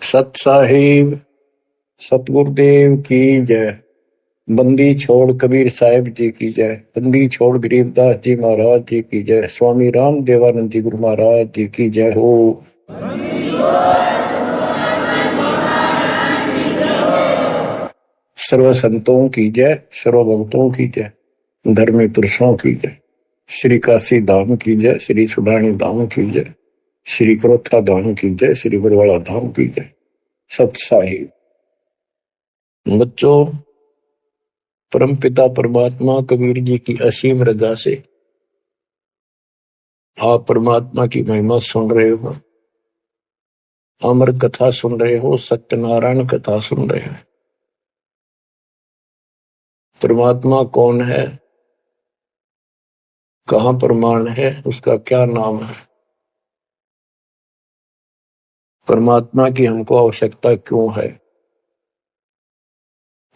सत साहिब सतगुरुदेव की जय। बंदी छोड़ कबीर साहिब जी की जय। बंदी छोड़ गरीबदास जी महाराज जी की जय। स्वामी राम देवानंद जी गुरु महाराज जी की जय हो। सर्व संतों की जय, सर्व भक्तों की जय, धर्मी पुरुषों की जय। श्री काशी धाम की जय, श्री सुडानी धाम की जय, श्री क्रोथा धाम की जय, श्री बरवाड़ा धाम की जय। सत साहिब बच्चों, परमपिता परमात्मा कबीर जी की असीम रजा से आप परमात्मा की महिमा सुन रहे हो, अमर कथा सुन रहे हो, सत्यनारायण कथा सुन रहे हो। परमात्मा कौन है, कहां प्रमाण है, उसका क्या नाम है, परमात्मा की हमको आवश्यकता क्यों है,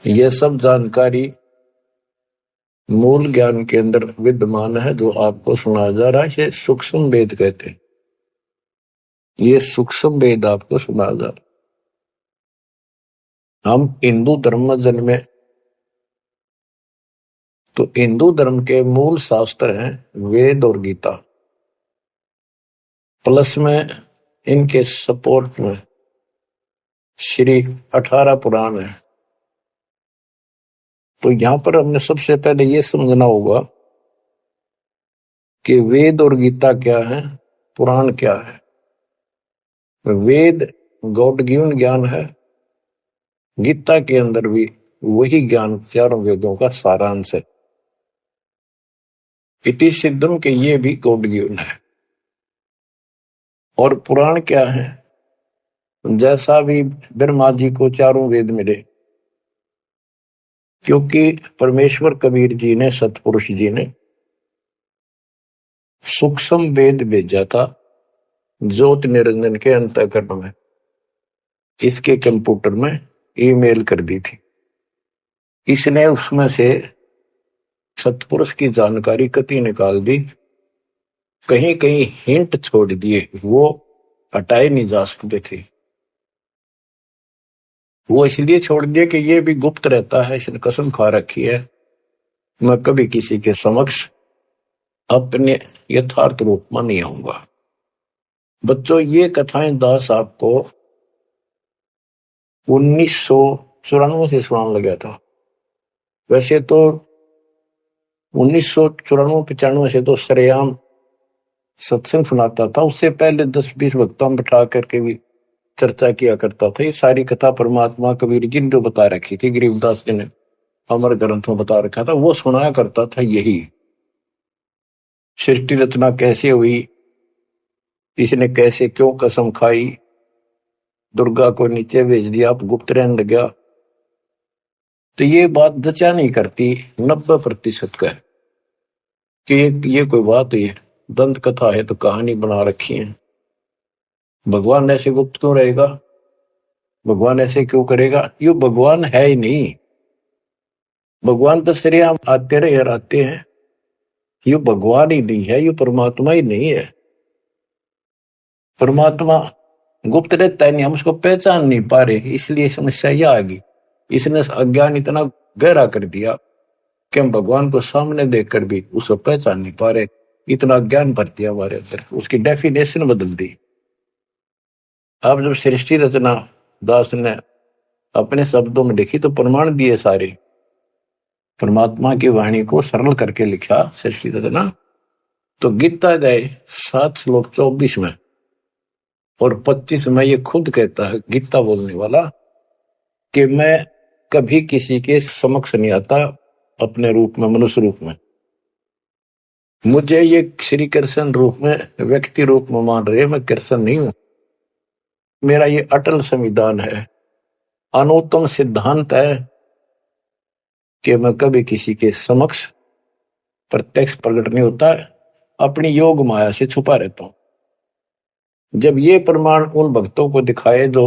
यह सब जानकारी मूल ज्ञान के अंदर विद्यमान है जो आपको सुनाया जा रहा है। ये सूक्ष्म वेद कहते हैं। ये सूक्ष्म वेद आपको सुनाया जा रहा है। हम हिंदू धर्म में जन्मे तो हिंदू धर्म के मूल शास्त्र हैं वेद और गीता, प्लस में इनके सपोर्ट में श्री 18 पुराण है। तो यहां पर हमने सबसे पहले ये समझना होगा कि वेद और गीता क्या है, पुराण क्या है। वेद गॉड गिवन ज्ञान है, गीता के अंदर भी वही ज्ञान चारों वेदों का सारांश है। इति सिद्धम के ये भी गॉड गिवन है। और पुराण क्या है, जैसा भी ब्रह्मा जी को चारों वेद मिले, क्योंकि परमेश्वर कबीर जी ने, सतपुरुष जी ने सूक्ष्म वेद भेजा था ज्योत निरंजन के अंतःकरण में, इसके कंप्यूटर में ईमेल कर दी थी। इसने उसमें से सतपुरुष की जानकारी कति निकाल दी, कहीं कहीं हिंट छोड़ दिए, वो हटाए नहीं जा सकते थे। वो इसलिए छोड़ दिए कि ये भी गुप्त रहता है, इसने कसम खा रखी है मैं कभी किसी के समक्ष अपने यथार्थ रूप में नहीं आऊंगा। बच्चों, ये कथाएं दास आपको 1994 से सुनाने लगा था। वैसे तो 1994-95 से तो सरेआम सत्संग सुनाता था, उससे पहले 10-20 वक्ताओं बिठा करके भी चर्चा किया करता था। ये सारी कथा परमात्मा कबीर जी ने जो बता रखी थी, गरीबदास जी ने अमर ग्रंथों बता रखा था, वो सुनाया करता था। यही सृष्टि रचना कैसे हुई, इसने कैसे क्यों कसम खाई, दुर्गा को नीचे भेज दिया, आप गुप्त रहने लग गया, तो ये बात जचा नहीं करती 90% का कि ये कोई बात है, दंत कथा है तो कहानी बना रखी है। भगवान ऐसे गुप्त क्यों रहेगा, भगवान ऐसे क्यों करेगा, ये भगवान है ही नहीं। भगवान तो श्रेयाम आते रहे हराते हैं, ये भगवान ही नहीं है, ये परमात्मा ही नहीं है। परमात्मा गुप्त रहता है नहीं, हम उसको पहचान नहीं पा रहे, इसलिए समस्या यह आ गई। इसने अज्ञान इतना गहरा कर दिया कि हम भगवान को सामने देखकर भी उसको पहचान नहीं पा रहे। इतना ज्ञान भर दिया हमारे अंदर, उसकी डेफिनेशन बदल दी। अब जब सृष्टि रचना दास ने अपने शब्दों में लिखी तो प्रमाण दिए सारे, परमात्मा की वाणी को सरल करके लिखा सृष्टि रचना। तो गीता अध्याय 7 श्लोक 24 में और 25 में ये खुद कहता है गीता बोलने वाला कि मैं कभी किसी के समक्ष नहीं आता अपने रूप में, मनुष्य रूप में। मुझे ये श्री कृष्ण रूप में, व्यक्ति रूप में मान रहे, मैं कृष्ण नहीं हूं। मेरा ये अटल संविधान है, अनुत्तम सिद्धांत है कि मैं कभी किसी के समक्ष प्रत्यक्ष प्रकट नहीं होता, अपनी योग माया से छुपा रहता हूं। जब ये प्रमाण उन भक्तों को दिखाए जो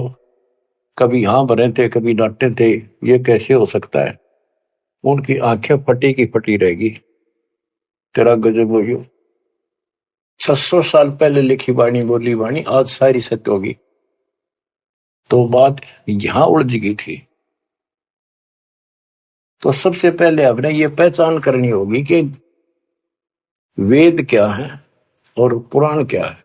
कभी यहां बने थे, कभी डांटे थे, ये कैसे हो सकता है, उनकी आंखें फटी की फटी रहेगी। तेरा गजब हो, 600 साल पहले लिखी वाणी, बोली वाणी आज सारी सत्य होगी। तो बात यहां उलझ गई थी। तो सबसे पहले आपने ये पहचान करनी होगी कि वेद क्या है और पुराण क्या है।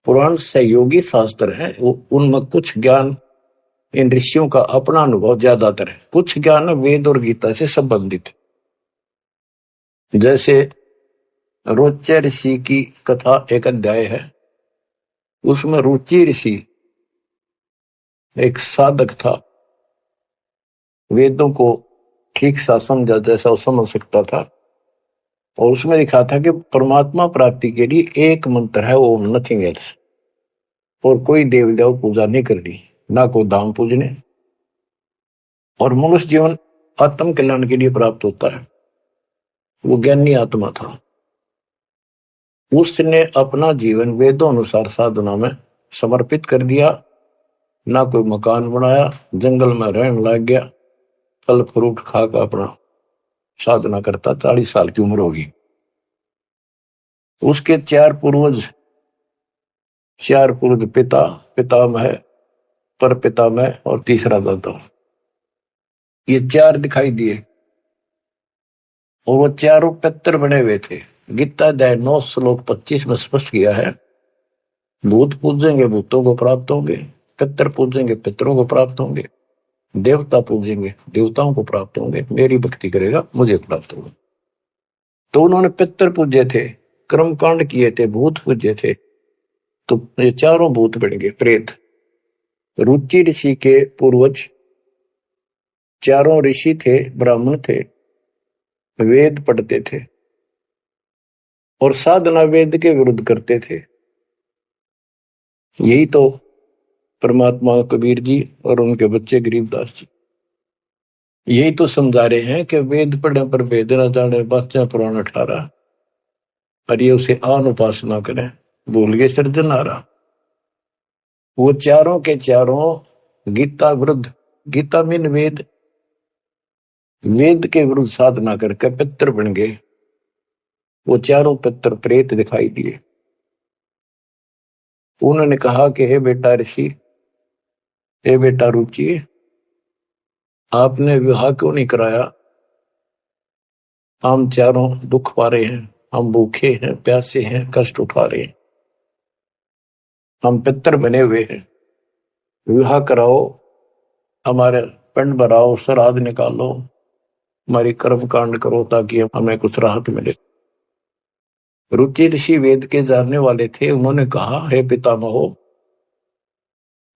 पुराण सहयोगी शास्त्र है, वो उनमें कुछ ज्ञान इन ऋषियों का अपना अनुभव ज्यादातर है, कुछ ज्ञान वेद और गीता से संबंधित। जैसे रोच्य ऋषि की कथा एक अध्याय है, उसमें रुचि ऋषि एक साधक था, वेदों को ठीक सा समझा जैसा वो समझ सकता था, और उसमें लिखा था कि परमात्मा प्राप्ति के लिए एक मंत्र है, वो नथिंग एल्स, और कोई देव देव पूजा नहीं करनी, ना कोई दाम पूजने, और मनुष्य जीवन आत्म कल्याण के लिए प्राप्त होता है। वो ज्ञानी आत्मा था, उसने अपना जीवन वेदों अनुसार साधना में समर्पित कर दिया, ना कोई मकान बनाया, जंगल में रहने लग गया, फल फ्रूट खाकर अपना साधना करता। 40 साल की उम्र होगी। उसके चार पूर्वज पिता पितामह, पर पितामह और तीसरा दादा, ये चार दिखाई दिए, और वो चारों पितर बने हुए थे। गीता अध्याय 9 श्लोक 25 में स्पष्ट किया है, भूत पूजेंगे भूतों को प्राप्त होंगे, पितर पूजेंगे पितरों को प्राप्त होंगे, देवता पूजेंगे देवताओं को प्राप्त होंगे, मेरी भक्ति करेगा मुझे प्राप्त होगा। तो उन्होंने पितर पूजे थे, कर्मकांड किए थे, भूत पूजे थे, तो ये चारों भूत बन गए प्रेत। रुचि ऋषि के पूर्वज चारों ऋषि थे, ब्राह्मण थे, वेद पढ़ते थे और साधना वेद के विरुद्ध करते थे। यही तो परमात्मा कबीर जी और उनके बच्चे गरीबदास जी यही तो समझा रहे हैं कि वेद पढ़ने पर वेद न जाने, बाचा पुराण 18, और ये उसे आन उपासना करें, भूल गए सृजनहारा। वो चारों के चारों गीता विरुद्ध, गीता मीन वेद, वेद के विरुद्ध साधना करके पितर बन गए। वो चारों पितर प्रेत दिखाई दिए। उन्होंने कहा कि हे बेटा ऋषि, हे बेटा रुचि, आपने विवाह क्यों नहीं कराया? हम चारों दुख पा रहे हैं, हम भूखे हैं, प्यासे हैं, कष्ट उठा रहे हैं, हम पितर बने हुए हैं, विवाह कराओ, हमारे पिंड भराओ, श्राद्ध निकालो, हमारी कर्म कांड करो ताकि हमें कुछ राहत मिले। रुचि ऋषि वेद के जानने वाले थे। उन्होंने कहा, हे पितामहो,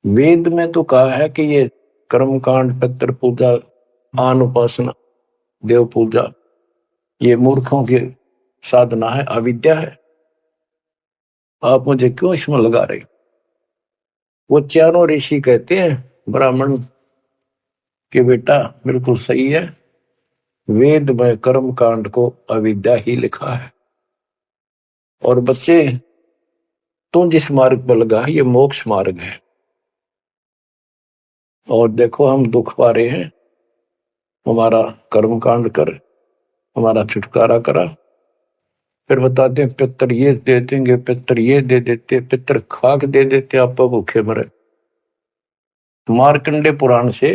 वेद में तो कहा है कि ये कर्म कांड, पितर पूजा, आन उपासना, देव पूजा, ये मूर्खों की साधना है, अविद्या है, आप मुझे क्यों इसमें लगा रहे? वो चारों ऋषि कहते हैं ब्राह्मण के बेटा बिल्कुल सही है, वेद में कर्म कांड को अविद्या ही लिखा है, और बच्चे तुम जिस मार्ग पर लगा है ये मोक्ष मार्ग है, और देखो हम दुख पा रहे हैं, हमारा कर्म कांड कर, हमारा छुटकारा करा। फिर बताते हैं पितर ये दे देंगे, पितर ये दे देते, पितर खाक दे देते, आप भूखे मरे। मार्कंडे पुराण से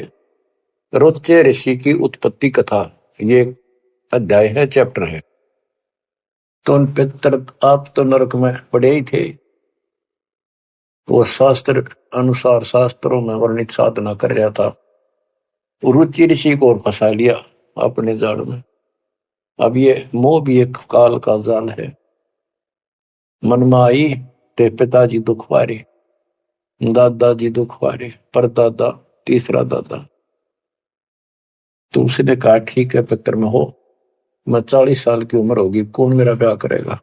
रोच्य ऋषि की उत्पत्ति कथा, ये अध्याय है, चैप्टर है। तो उन पितर, आप तो नरक में पड़े ही थे, वो शास्त्र अनुसार शास्त्रों में वर्णित साधना कर रहा था, रुचि ऋषि को और फंसा लिया अपने जाल में। अब ये मोह भी एक काल का जाल है। मन में आई ते पिताजी दुख पारे, दादाजी दुख पारे, परदादा, तीसरा दादा। तो उसने कहा ठीक है पितर में हो, मैं 40 साल की उम्र होगी, कौन मेरा ब्याह करेगा?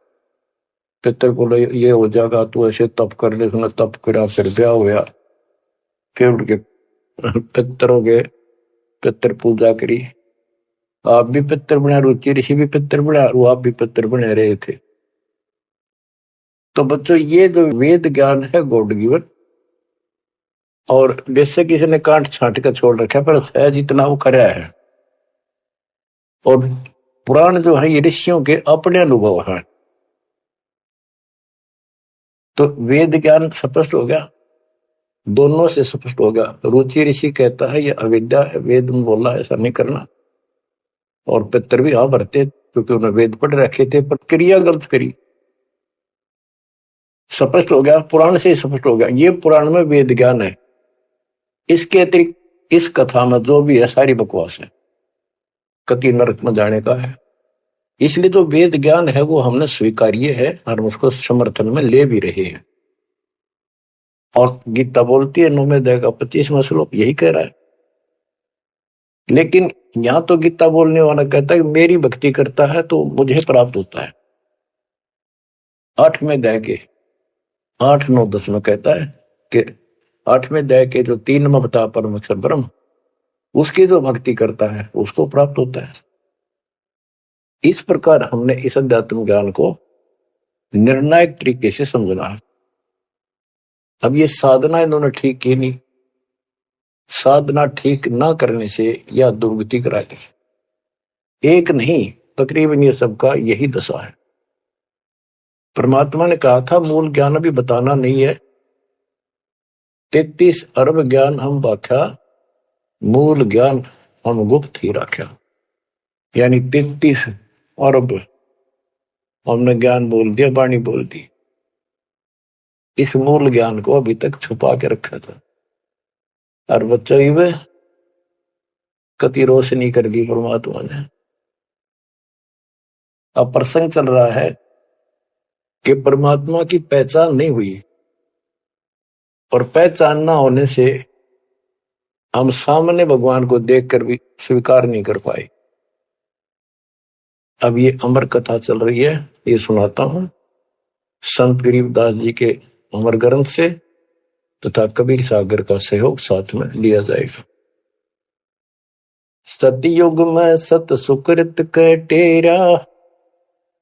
पितर बोले ये हो जाएगा, तू ऐसे तप कर ले। उसने तप करा, फिर ब्याह हुआ, फिर उनके पितरों के पितर पूजा करी। आप भी पितर बना, रुचि ऋषि भी पितर बना, वो आप भी पितर बने रहे थे। तो बच्चों ये जो वेद ज्ञान है गॉड गिवन, और जैसे किसी ने कांट छांट कर छोड़ रखा है, पर सहज इतना वो कराया है। और पुराण जो है ये ऋषियों के अपने अनुभव है। तो वेद ज्ञान स्पष्ट हो गया। दोनों से स्पष्ट हो गया। रुचि ऋषि कहता है ये अविद्या है, वेद में बोला ऐसा नहीं करना, और पितर भी हाँ भरते क्योंकि उन्होंने वेद पढ़ रखे थे, पर क्रिया गलत करी। स्पष्ट हो गया, पुराण से स्पष्ट हो गया, ये पुराण में वेद ज्ञान है। इसके अतिरिक्त इस कथा में जो भी है सारी बकवास है, कति नरक में जाने का है। इसलिए जो वेद ज्ञान है वो हमने स्वीकार्य है और उसको समर्थन में ले भी रहे हैं। और गीता बोलती है 9वें अध्याय का 25वां श्लोक यही कह रहा है। लेकिन यहां तो गीता बोलने वाला कहता है मेरी भक्ति करता है तो मुझे प्राप्त होता है। 8वें अध्याय के 8, 9, 10 में कहता है कि 8वें अध्याय के जो 3 में बता परमेश्वर ब्रह्म, उसकी जो भक्ति करता है उसको प्राप्त होता है। इस प्रकार हमने इस अध्यात्म ज्ञान को निर्णायक तरीके से समझना है। अब ये साधना इन्होंने ठीक की नहीं, साधना ठीक ना करने से यह दुर्गति कराएगी। एक नहीं, तकरीबन ये सबका यही दशा है। परमात्मा ने कहा था मूल ज्ञान अभी बताना नहीं है, 33 अरब ज्ञान हम व्याख्या, मूल ज्ञान हम गुप्त ही रखा। यानी 33 अरब हमने ज्ञान बोल दिया, वाणी बोल दी, इस मूल ज्ञान को अभी तक छुपा के रखा था। और बच्चों ही वे कति रोशनी कर दी परमात्मा ने। अब प्रसंग चल रहा है कि परमात्मा की पहचान नहीं हुई, और पहचान ना होने से हम सामने भगवान को देखकर भी स्वीकार नहीं कर पाए। अब ये अमर कथा चल रही है, ये सुनाता हूं संत गरीबदास जी के अमर ग्रंथ से, तथा कबीर सागर का सहयोग साथ में लिया जाएगा। सतयुग में सत सुकृत के टेरा,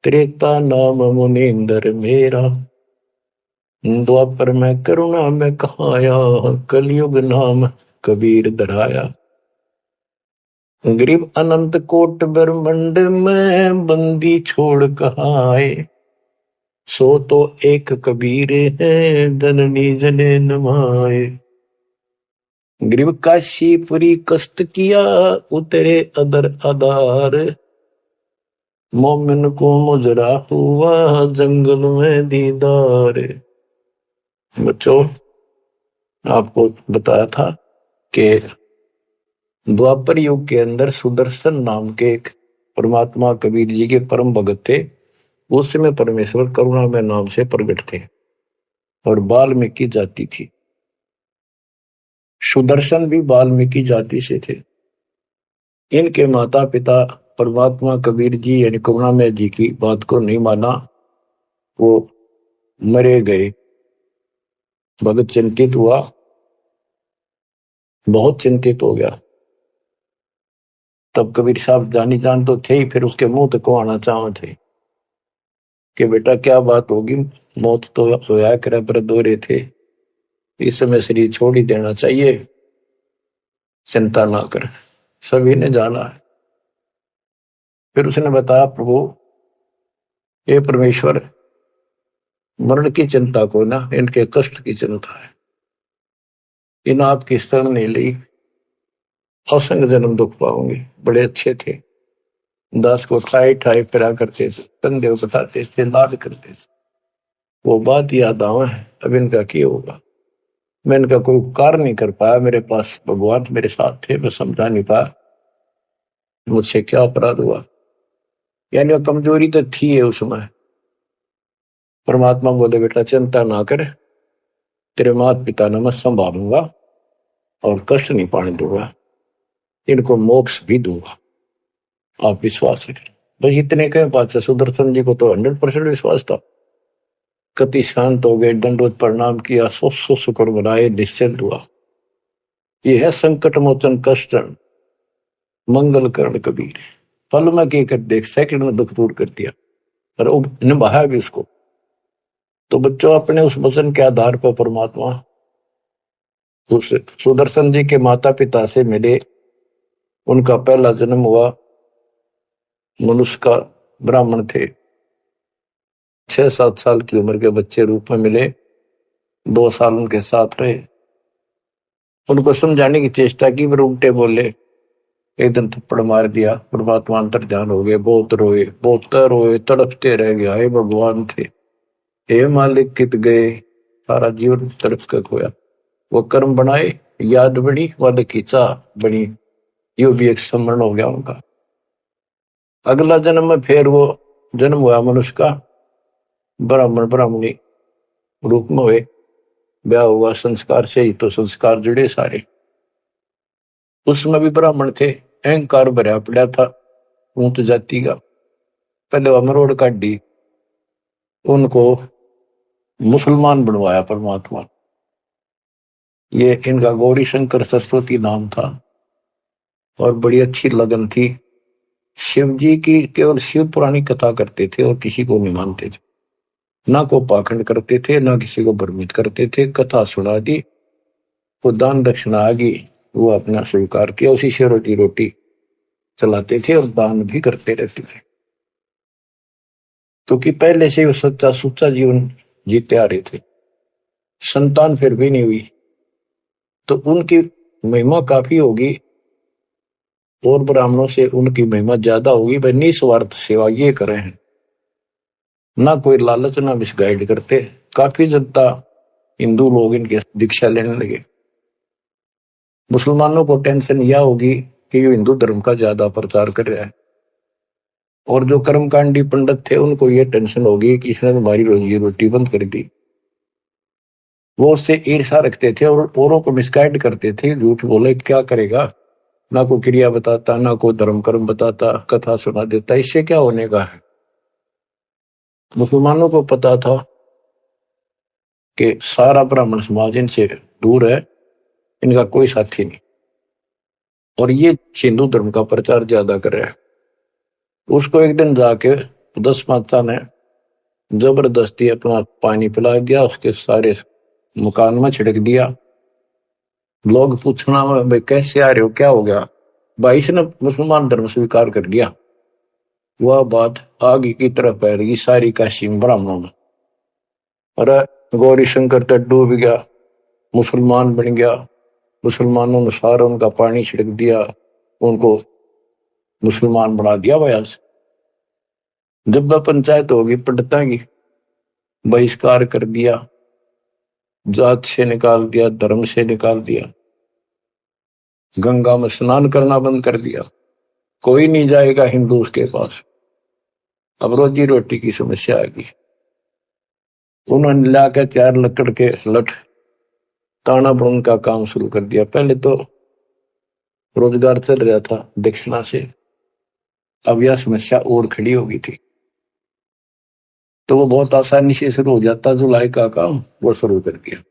त्रेता नाम मुनींद्र मेरा, द्वापर में करुणा में कहाया, कलयुग नाम कबीर धराया। गरीब अनंत कोट ब्रह्मंड में बंदी छोड़ कहाए, सो तो एक कबीर है जननी जने नमाए। गरीब काशीपुरी कष्ट किया उतरे अदर आधार, मोमिन को मुजरा हुआ जंगल में दीदार। बच्चों आपको बताया था कि द्वापर युग के अंदर सुदर्शन नाम के एक परमात्मा कबीर जी के परम भगत थे। उस समय परमेश्वर करुणा में नाम से प्रकट थे और वाल्मीकि जाति थी। सुदर्शन भी वाल्मीकि जाति से थे। इनके माता पिता परमात्मा कबीर जी यानी करुणामय जी की बात को नहीं माना, वो मरे गए। भगत चिंतित हुआ, बहुत चिंतित हो गया। तब कबीर साहब जानी जान तो थे ही, फिर उसके मुंह तक को आना चाह थे कि बेटा क्या बात होगी, मौत तो होया करे पर दौरे थे, इस समय शरीर छोड़ ही देना चाहिए, चिंता ना कर, सभी ने जाना है। फिर उसने बताया प्रभु ये परमेश्वर मरण की चिंता को ना, इनके कष्ट की चिंता है, इन आपकी शरण नहीं ली, असंग जन्म दुख पाओगे। बड़े अच्छे थे, दास को ठाई ठाई फिरा करते थे, कंधे बताते थे, लाद करते थे। वो बात याद आवा है, अब इनका क्या होगा। मैं इनका कोई उपकार नहीं कर पाया, मेरे पास भगवान मेरे साथ थे, मैं समझा नहीं पाया मुझसे क्या अपराध हुआ। यानी वो कमजोरी तो थी है उसमें। परमात्मा बोले बेटा चिंता ना कर, तेरे माता पिता ने मैं संभालूंगा और कष्ट नहीं पाने दूंगा, इनको मोक्ष भी दूंगा, आप विश्वास रखें। बस इतने कहे बात से सुदर्शन जी को तो 100% विश्वास था। कति शांत हो गए, दंडवत प्रणाम किया, सो शुक्र बनाए, निश्चिंत हुआ। यह है संकट मोचन कष्ट मंगल करण कबीर। पल में के कर देख, सेकंड में दुख दूर कर दिया, पर निभाया भी उसको। तो बच्चों अपने उस वचन के आधार पर परमात्मा उस सुदर्शन जी के माता पिता से मिले। उनका पहला जन्म हुआ, मनुष्य का ब्राह्मण थे, 6-7 साल की उम्र के बच्चे रूप में मिले, 2 साल उनके साथ रहे। उनको समझाने की चेष्टा की, पर उल्टे बोले। एक दिन थप्पड़ मार दिया, परमात्मा अंतर्ध्यान हो गए। बहुत रोए, तड़पते रह गए, हे भगवान थे, हे मालिक कित गए, सारा जीवन तड़प कर खोया। वो कर्म बनाए, याद बनी, वाले की चाह बनी, यो भी एक स्मरण हो गया उनका। अगला जन्म में फिर वो जन्म हुआ मनुष्य का, ब्राह्मण ब्राह्मणी रूप में हुए, ब्याह हुआ, संस्कार से ही तो संस्कार जुड़े सारे। उसमें भी ब्राह्मण थे, अहंकार भरा पड़ा था ऊंच जाति का। पहले वह मरोड़ काटी, उनको मुसलमान बनवाया परमात्मा। ये इनका गौरी शंकर सरस्वती नाम था, और बड़ी अच्छी लगन थी। शिव जी की केवल शिव पुरानी कथा करते थे और किसी को नहीं मानते थे, ना को पाखंड करते थे, ना किसी को भ्रमित करते थे। कथा सुना दी, वो दान दक्षिणा आ गई, वो अपना स्वीकार किया, उसी से रोटी रोटी चलाते थे और दान भी करते रहते थे, क्योंकि पहले से वो सच्चा सुच्चा जीवन जीते आ रहे थे। संतान फिर भी नहीं हुई, तो उनकी महिमा काफी होगी और ब्राह्मणों से उनकी महिमा ज्यादा होगी। भाई निस्वार्थ सेवा ये करे हैं, ना कोई लालच, ना मिसगाइड करते। काफी जनता हिंदू लोग इनके दीक्षा लेने लगे। मुसलमानों को टेंशन यह होगी कि ये हिंदू धर्म का ज्यादा प्रचार कर रहा है, और जो कर्मकांडी पंडित थे उनको ये टेंशन होगी कि इसने हमारी रोजी रोटी बंद कर दी। वो उससे ईर्षा रखते थे और औरों को मिसगाइड करते थे, झूठ बोले क्या करेगा, ना कोई क्रिया बताता, ना कोई धर्म कर्म बताता, कथा सुना देता, इससे क्या होने का है। मुसलमानों को पता था कि सारा ब्राह्मण समाज इनसे दूर है, इनका कोई साथी नहीं, और ये हिंदू धर्म का प्रचार ज्यादा कर रहा है। उसको एक दिन जाके 10 माता ने जबरदस्ती अपना पानी पिला दिया, उसके सारे मकान में छिड़क दिया। लोग पूछना भाई कैसे आ रहे हो, क्या हो गया, भाई इसने मुसलमान धर्म स्वीकार कर लिया। वह बात आगे की तरफ फैल सारी काशी ब्राह्मणों में, अरे गौरी शंकर तक डूब गया, मुसलमान बन गया। मुसलमानों ने सारा उनका पानी छिड़क दिया, उनको मुसलमान बना दिया। भाई जब वह पंचायत होगी पंडिता की, बहिष्कार कर दिया, जात से निकाल दिया, धर्म से निकाल दिया, गंगा में स्नान करना बंद कर दिया, कोई नहीं जाएगा हिंदू उसके पास। अब रोजी रोटी की समस्या आ गई। उन्होंने लाकर 4 लकड़ के लठ ताना बुन का काम शुरू कर दिया। पहले तो रोजगार चल रहा था दक्षिणा से, अब यह समस्या और खड़ी हो गई थी, तो वो बहुत आसानी से शुरू हो जाता। जुलाई का काम वो शुरू कर दिया।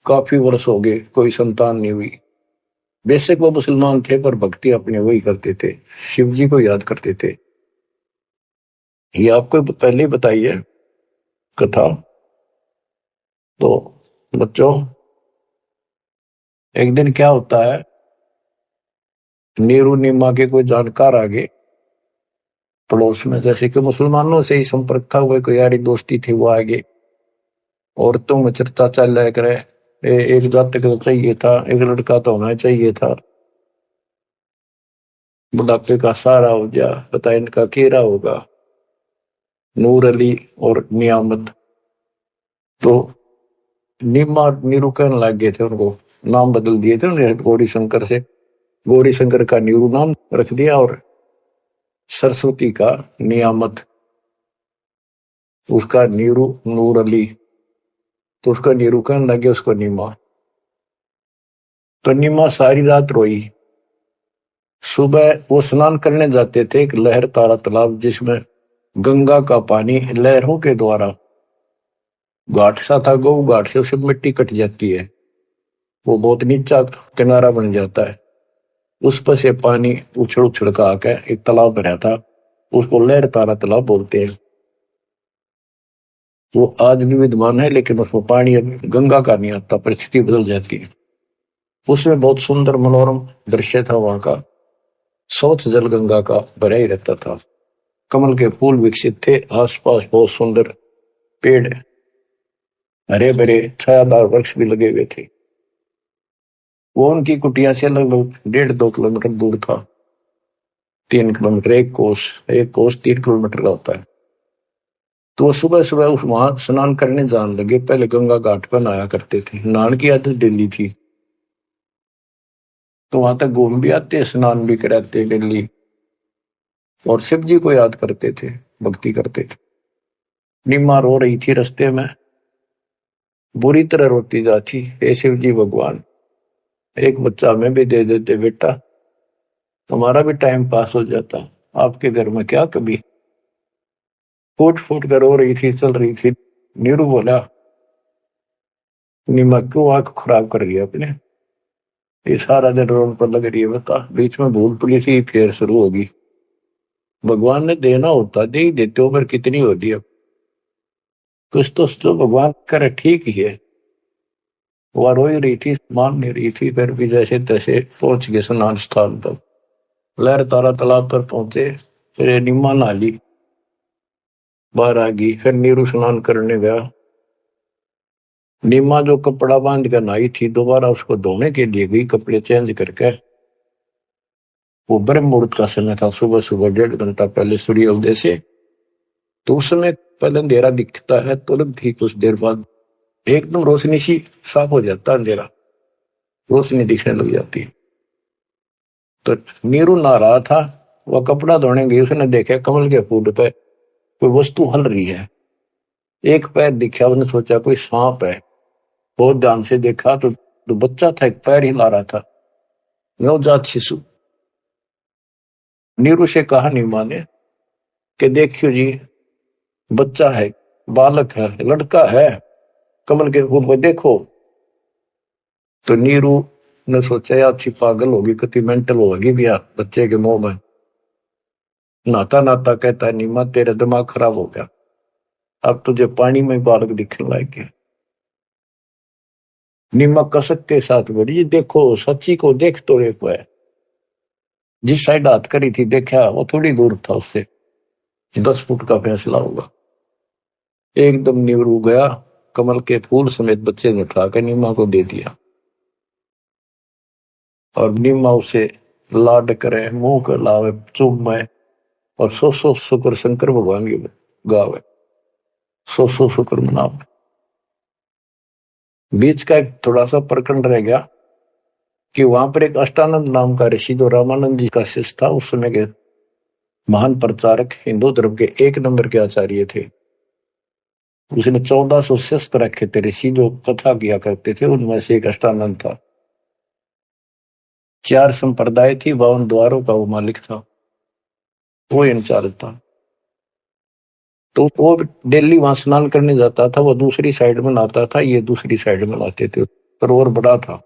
काफी वर्ष हो गए, कोई संतान नहीं हुई। बेशक वो मुसलमान थे, पर भक्ति अपने वही करते थे, शिव जी को याद करते थे। ये आपको पहले ही बताइए कथा। तो बच्चों, एक दिन क्या होता है, नीरू नीमा के कोई जानकार आगे पड़ोस में, जैसे कि मुसलमानों से ही संपर्क था, हुए कोई यारी दोस्ती थी, वो आगे औरतों में चर्चा चल रहा करे, एक जातक तो चाहिए था, एक लड़का तो होना चाहिए था, बुढ़ापे का सहारा हो गया, पता इनका केरा होगा। नूर अली और नियामत, तो नीमा नीरू कहने लग गए थे, उनको नाम बदल दिए थे उन्हें, गौरी शंकर से गौरी शंकर का नीरू नाम रख दिया, और सरस्वती का नियामत, उसका नीरू नूर अली, तो उसका नीरू कहने लगे उसको नीमा। तो नीमा सारी रात रोई। सुबह वो स्नान करने जाते थे एक लहर तारा तालाब, जिसमें गंगा का पानी लहरों के द्वारा, घाट सा था गौ घाट से, उसे मिट्टी कट जाती है, वो बहुत नीचा किनारा बन जाता है, उस पर से पानी उछड़ उछड़ का आकर एक तालाब बना था, उसको लहर तारा तालाब बोलते हैं। वो आज भी विद्यमान है, लेकिन उसमें पानी अब गंगा का नहीं आता, परिस्थिति बदल जाती है। उसमें बहुत सुंदर मनोरम दृश्य था वहां का, स्वच्छ जल गंगा का भरा ही रहता था, कमल के फूल विकसित थे, आसपास बहुत सुंदर पेड़, हरे भरे छायादार वृक्ष भी लगे हुए थे। वो उनकी कुटिया से लगभग 1.5-2 किलोमीटर दूर था। 3 किलोमीटर, एक कोस 3 किलोमीटर का होता है। तो वो सुबह सुबह उस वहां स्नान करने जाने लगे। पहले गंगा घाट पर नहाया करते थे, नहान की आदत डेली थी, तो वहां तक घूम भी आते, स्नान भी कराते डेली, और शिव जी को याद करते थे, भक्ति करते थे। नीमा रो रही थी रास्ते में, बुरी तरह रोती जाती, हे शिव जी भगवान, एक बच्चा हमें भी दे देते बेटा, हमारा भी टाइम पास हो जाता, आपके घर में क्या कभी। फूट फूट कर रो रही थी, चल रही थी। नीरू बोला, नीमा क्यों आंख खराब कर रही है अपने, ये सारा दिन रोड पर लग रही है, बता बीच में भूल पुलिस ही फिर शुरू होगी। भगवान ने देना होता दे ही देते हो, पर कितनी होती है, कुछ तो भगवान करे ठीक ही है। वह रो ही रही थी, मान नहीं रही थी, फिर भी जैसे तैसे पहुंच गए स्नान स्थान तक। लहर तारा तालाब पर पहुंचे, फिर नीमा नहा ली, बाहर आ गई। फिर नीरू स्नान करने गया। नीमा जो कपड़ा बांध कर नहाई थी, दोबारा उसको धोने के लिए गई, कपड़े चेंज करके। वो ब्रह्म मुहूर्त का समय था, सुबह सुबह 1.5 घंटा पहले सूर्य उदय से। तो उस समय पहले अंधेरा दिखता है, तुरंत ही कुछ देर बाद एकदम रोशनी सी साफ हो जाता है, अंधेरा रोशनी दिखने लग जाती है। तो नीरू नहा रहा था, वह कपड़ा धोने गई, उसने देखा कमल के फूल पे कोई वस्तु हल रही है। एक पैर दिखा, उसने सोचा कोई सांप है। बहुत ध्यान से देखा तो बच्चा था, एक पैर हिला रहा था, नवजात शिशु। नीरू से कहा नीमा ने कि देखियो जी, बच्चा है, बालक है, लड़का है, कमल के फूल को देखो। तो नीरू ने सोचा यार अच्छी पागल होगी, कति मेंटल होगी भी आप बच्चे के मुंह में। नाता नाता कहता है, नीमा तेरा दिमाग खराब हो गया, अब तुझे पानी में बालक दिखने लग गया। नीमा कसक के साथ बोली, देखो सच्ची को देख तो रे है। जिस साइड हाथ करी थी देखा, वो थोड़ी दूर था उससे, 10 फुट का फैसला होगा। एकदम नीरू गया, कमल के फूल समेत बच्चे ने उठाकर नीमा को दे दिया, और नीमा उसे लाड करे, मुंह कर लावे, चूमे, और सौ शुक्र शंकर भगवान की गावे, सौ शुक्र मनावे। बीच का एक थोड़ा सा प्रकरण रह गया कि वहां पर एक अष्टानंद नाम का ऋषि, जो रामानंद जी का शिष्य था, उस समय के महान प्रचारक, हिंदू धर्म के 1 नंबर के आचार्य थे। उसने 1400 शस्त्र रखे थे ऋषि, जो कथा किया करते थे, उनमें से एक अष्टानंद था। 4 संप्रदाय थी, 52 द्वारों का वो मालिक था, वो इंचार्ज था। तो वो दिल्ली वहां स्नान करने जाता था, वो दूसरी साइड में नहाता था, ये दूसरी साइड में नहाते थे, सरोवर बड़ा था।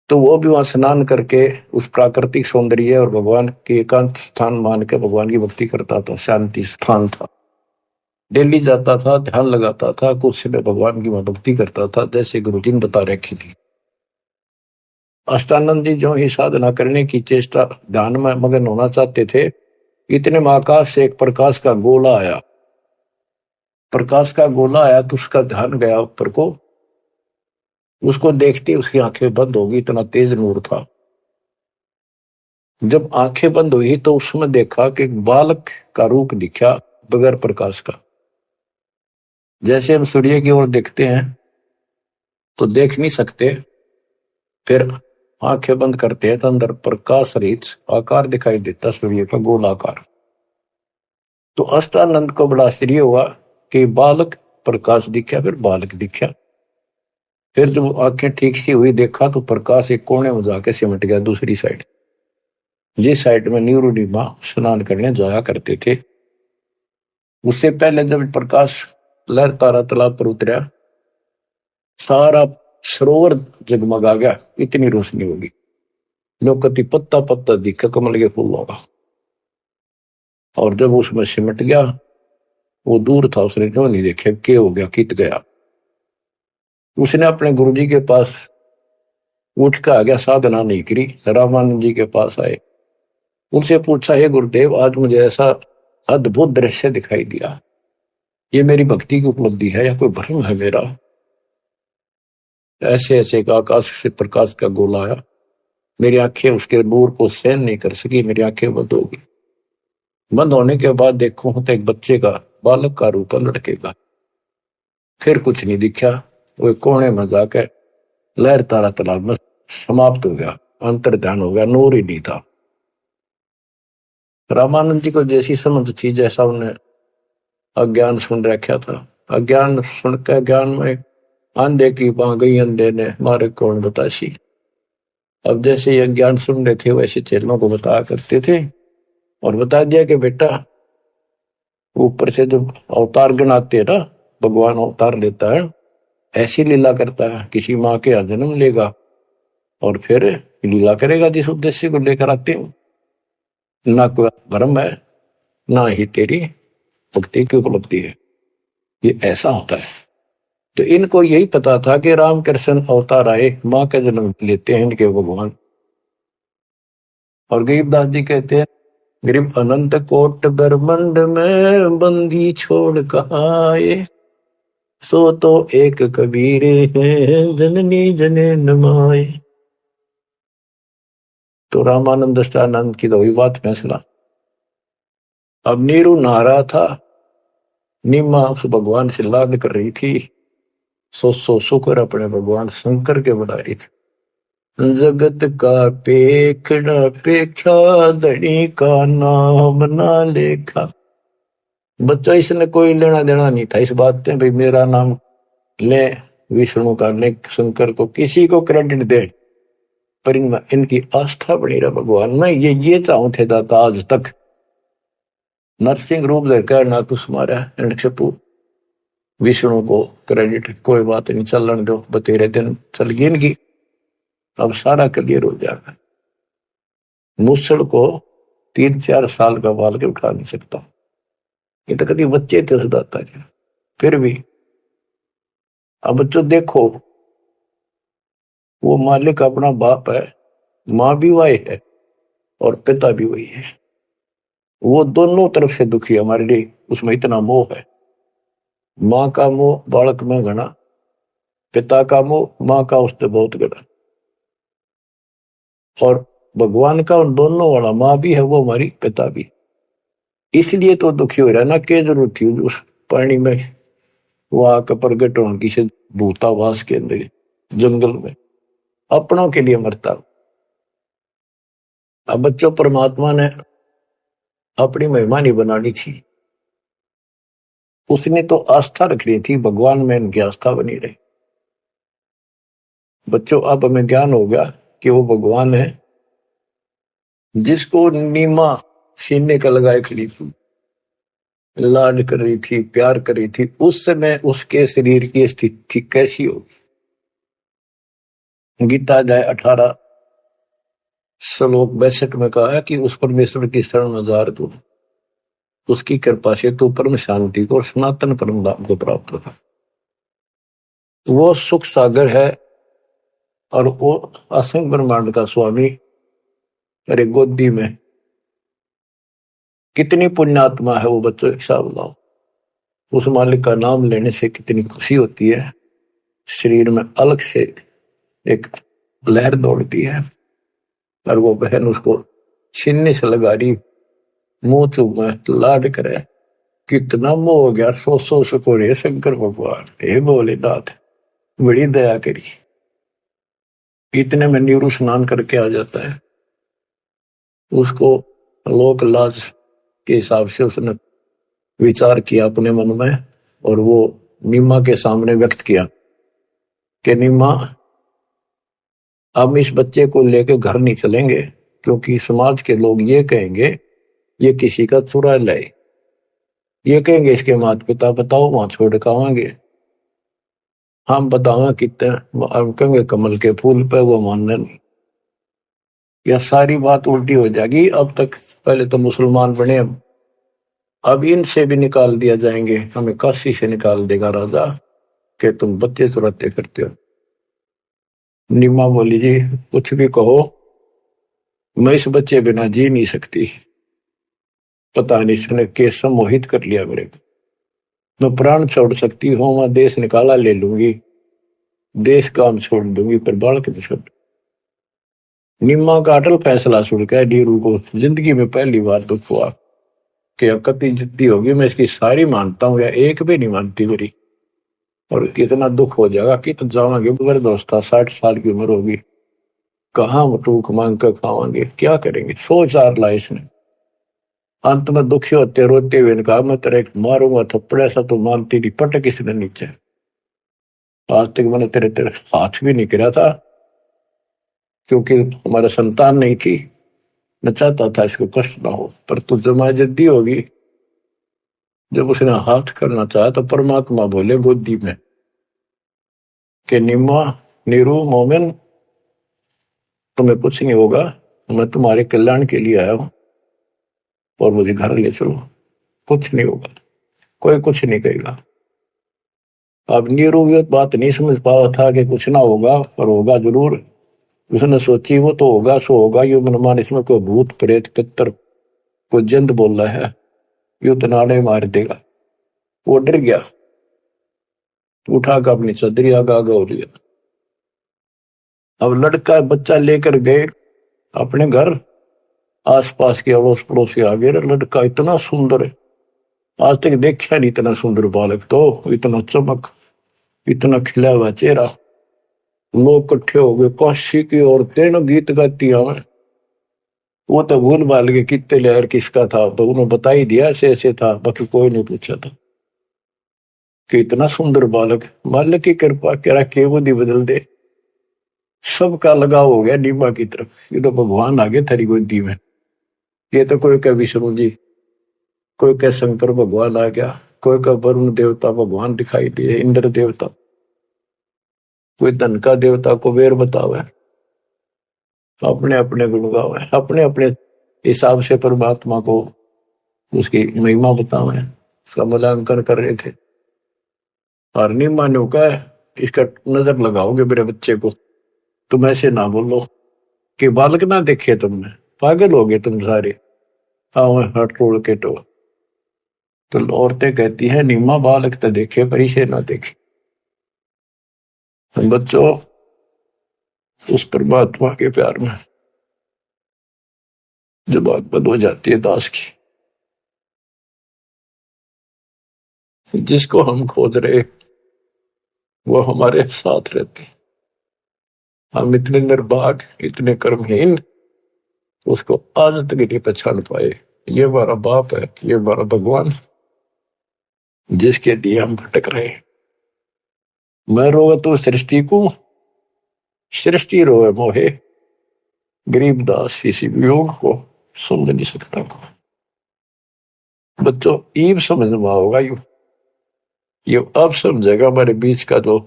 तो वो भी वहां स्नान करके उस प्राकृतिक सौंदर्य और भगवान के एकांत स्थान मान के भगवान की भक्ति करता था, शांति स्थान था। दिल्ली जाता था, ध्यान लगाता था, कुछ समय भगवान की भक्ति करता था, जैसे गुरु जी ने बता रखी थी। अष्टानंद जी जो ही साधना करने की चेष्टा, ध्यान में मगन होना चाहते थे, इतने में आकाश से एक प्रकाश का गोला आया। प्रकाश का गोला आया तो उसका ध्यान गया ऊपर को, उसको देखते उसकी आंखें बंद हो गई, इतना तेज नूर था। जब आंखें बंद हुई तो उसमें देखा कि एक बालक का रूप दिखा, बगैर प्रकाश का। जैसे हम सूर्य की ओर देखते हैं तो देख नहीं सकते, फिर आंखें बंद करते हैं तो अंदर प्रकाश रहित आकार दिखाई देता, सूर्य का गोलाकार। तो अष्टानंद को बड़ा आश्चर्य हुआ कि बालक प्रकाश दिखा, फिर बालक दिखा। फिर जब आंखें ठीक सी हुई, देखा तो प्रकाश एक कोने में जाके सिमट गया दूसरी साइड, जिस साइड में नीरू नीमा स्नान करने जाया करते थे। उससे पहले जब प्रकाश लहर तारा तालाब पर उतरा, सारा सरोवर जगमगा गया, इतनी रोशनी होगी, लोकति पत्ता पत्ता दिखा कमल के फूल होगा। और जब उसमें सिमट गया, वो दूर था, उसने क्यों नहीं देखे क्या हो गया, कित गया। उसने अपने गुरुजी के पास उठ कर आ गया, साधना नहीं करी, रामानंद जी के पास आए, उनसे पूछा, हे गुरुदेव, आज मुझे ऐसा अद्भुत दृश्य दिखाई दिया, ये मेरी भक्ति की उपलब्धि है या कोई भ्रम है मेरा। ऐसे ऐसे का आकाश से प्रकाश का गोला आया, मेरी आंखें उसके नूर को सहन नहीं कर सकी, मेरी आंखें बंद हो गई। बंद होने के बाद देखो तो एक बच्चे का, बालक का रूप है, लड़के का। फिर कुछ नहीं दिखा, वो कोने में जाकर लहर तारा तालाब में समाप्त हो गया, अंतर ध्यान हो गया, नूर ही नहीं था। रामानंद जी को जैसी समझ थी, जैसा उन्हें अज्ञान सुन रखा था, अज्ञान सुन के ज्ञान में अंधे की बां गई, अंधे ने मारे कौन बताशी। अब जैसे ये ज्ञान सुन रहे थे वैसे चेलों को बताया करते थे, और बता दिया कि बेटा ऊपर से जब अवतार गणाते है ना, भगवान अवतार लेता है, ऐसी लीला करता है, किसी माँ के यहाँ जन्म लेगा और फिर लीला करेगा जिस उद्देश्य को लेकर आते हैं। ना कोई भ्रम है, ना ही तेरी भक्ति की उपलब्धि है, ये ऐसा होता है। तो इनको यही पता था कि रामकृष्ण अवतार आए, माँ का जन्म लेते हैं इनके भगवान। और गरीबदास जी कहते हैं, गरीब अनंत कोट ब्रह्मंड में बंदी छोड़ कहाँ आए, सो तो एक कबीर है जननी जने नमाए। तो रामानंद दृष्टानंद की तो वही बात फैसला। अब नीरू नहा था, नीमा उस भगवान से लाद कर रही थी, सो शुक्र अपने भगवान शंकर के बना रही थी। जगत का पेखड़ा पेखा, धनी का नाम ना लेखा। बच्चा इसने कोई लेना देना नहीं था इस बात से, भाई मेरा नाम ले विष्णु का, ले शंकर को, किसी को क्रेडिट दे, पर इनकी आस्था बनी रहा भगवान में। ये चाहूं थे दाता आज तक। नरसिंह रूप धरकर ना कुछ मारा हिरण्यकशिपु, विष्णु को क्रेडिट कोई बात नहीं, चलन दो, बतेरे दिन चल गई इनकी, अब सारा क्लियर हो जाएगा। मूसड़ को 3-4 साल का बाल के उठा नहीं सकता, ये तो कभी बच्चे थे उस दाता के, फिर भी। अब बच्चों देखो, वो मालिक अपना बाप है, माँ भी वही है और पिता भी वही है। वो दोनों तरफ से दुखी है हमारे लिए, उसमें इतना मोह है। माँ का मोह बालक में घना, पिता का मोह माँ का उससे बहुत घना। और भगवान का उन दोनों वाला, माँ भी है वो हमारी, पिता भी। इसलिए तो दुखी हो रहा है ना, क्या जरूरत थी उस पानी में वहां का प्रगट होने की से, भूतावास के अंदर जंगल में अपनों के लिए मरता। अब बच्चों, परमात्मा ने अपनी महिमा नहीं बनानी थी, उसने तो आस्था रख रही थी भगवान में, इनकी आस्था बनी रही। बच्चों, अब हमें ज्ञान हो गया कि वो भगवान है जिसको नीमा सीने का लगाए खड़ी थी, लाड कर रही थी, प्यार कर रही थी। उस समय उसके शरीर की स्थिति कैसी होगी? गीता अध्याय 18 श्लोक 62 में कहा है कि उस परमेश्वर की शरण में जा तू, उसकी कृपा से तू परम शांति को और सनातन परम धाम को प्राप्त होगा। वो सुख सागर है और वो असंख्य ब्रह्मांड का स्वामी। अरे गोदी में कितनी पुण्यात्मा है वो बच्चों, हिसाब लाओ। उस मालिक का नाम लेने से कितनी खुशी होती है, शरीर में अलग से एक लहर दौड़ती है। और वो बहन उसको सीने से लगा रही, मुंह चूमे, लाड करे, कितना मोह हो गया। सो सको रे शंकर भगवान, हे भोलेनाथ बड़ी दया करी। इतने में नीरू स्नान करके आ जाता है। उसको लोक लाज के हिसाब से उसने विचार किया अपने मन में, और वो नीमा के सामने व्यक्त किया कि नीमा, हम इस बच्चे को लेकर घर नहीं चलेंगे, क्योंकि समाज के लोग ये कहेंगे ये किसी का चुरा लाए, ये कहेंगे इसके माता पिता, बताओ वहां छोड़ कर आवांगे। हम बतावा कितने, हम कहेंगे कमल के फूल पे, वो मानने नहीं। यह सारी बात उल्टी हो जाएगी। अब तक पहले तो मुसलमान बने, अब इनसे भी निकाल दिया जाएंगे, हमें काशी से निकाल देगा राजा कि तुम बच्चे चुराते करते हो। नीमा बोली, जी कुछ भी कहो, मैं इस बच्चे बिना जी नहीं सकती। पता नहीं इसने कैसे मोहित कर लिया मेरे को। मैं प्राण छोड़ सकती हूँ, मैं देश निकाला ले लूंगी, देश काम छोड़ दूंगी पर बालक नहीं छोड़। निम्मा का अटल फैसला सुन के नीरू को जिंदगी में पहली बार दुख हुआ कि अकती जिद्दी होगी, मैं इसकी सारी मानता हूँ या एक भी नहीं मानती मेरी, और कितना दुख हो जाएगा कि तो जावांगे मेरे दोस्ता 60 साल की उम्र होगी, कहाँ टूक मांग कर खावांगे, क्या करेंगे, 100 ला इसने। अंत में दुखी होते रोते हुए कहा मैं तेरे मारूंगा थप्पड़, ऐसा तो मानती नहीं, पटक इसने नीचे। आज तक मैंने तेरे तेरे हाथ भी नहीं गिरा था क्योंकि हमारा संतान नहीं थी, मैं चाहता था इसको कष्ट ना हो, पर तू जमा जद्दी होगी। जब उसने हाथ करना चाहा तो परमात्मा बोले बुद्धि में कि निम्मा नीरू मोमिन तुम्हें कुछ नहीं होगा, मैं तुम्हारे कल्याण के लिए आया हूं और मुझे घर ले चलो, कुछ नहीं होगा, कोई कुछ नहीं कहेगा। अब नीरू ये बात नहीं समझ पाया था कि कुछ ना होगा, पर होगा जरूर। उसने सोची वो तो होगा सो होगा, ये मनमान इसमें कोई भूत प्रेत पितर कोई जिंद बोल रहा है, यू तनाड़े मार देगा। वो डर गया, उठा कर अपनी चदरी आगा आगा हो लिया। अब लड़का बच्चा लेकर गए अपने घर, आसपास के अड़ोस पड़ोसी आ गए, लड़का इतना सुंदर है, आज तक देखा नहीं इतना सुंदर बालक, तो इतना चमक, इतना खिला हुआ चेहरा। लोग इकट्ठे हो गए, काशी की औरतें न गीत गाती हमें। वो तो भूल भाल के कितने लहर किसका था, तो उन्होंने बता ही दिया ऐसे ऐसे था, बाकी कोई नहीं पूछा था कि इतना सुंदर बालक, मालिक की कृपा करा के बुद्धि बदल दे। सबका लगाव हो गया नीमा की तरफ, ये तो भगवान आ गए थारी गोदी में। ये तो कोई कह विष्णु जी, कोई कह शंकर भगवान आ गया, कोई कह वरुण देवता भगवान दिखाई दिए, इंद्र देवता, कोई धन का देवता कुबेर बतावे, अपने अपने गुण गावे, अपने अपने हिसाब से परमात्मा को उसकी महिमा बतावे, उसका मूल्यांकन कर रहे थे। और नीमा ने कहा इसका नजर लगाओगे मेरे बच्चे को, तुम ऐसे ना बोलो कि बालक ना देखे तुमने, पागल हो गए तुम सारे, आओ हट तोड़ के तो औरतें कहती है नीमा बालक तो देखे पर इसे ना देखे। बच्चों उस परमात्मा के प्यार में जब बात बंद हो जाती है दास की, जिसको हम खोज रहे वो हमारे साथ रहते, हम इतने निर्भाग इतने कर्महीन उसको आज तक नहीं पहचान पाए। ये हमारा बाप है, ये हमारा भगवान जिसके लिए हम भटक रहे। मैं रोवे तो सृष्टि को, सृष्टि रोवे मोहे, गरीबदास इसी वियोग को समझ नहीं सकता को। बच्चों ईब समझ में होगा, ये अब समझेगा हमारे बीच का जो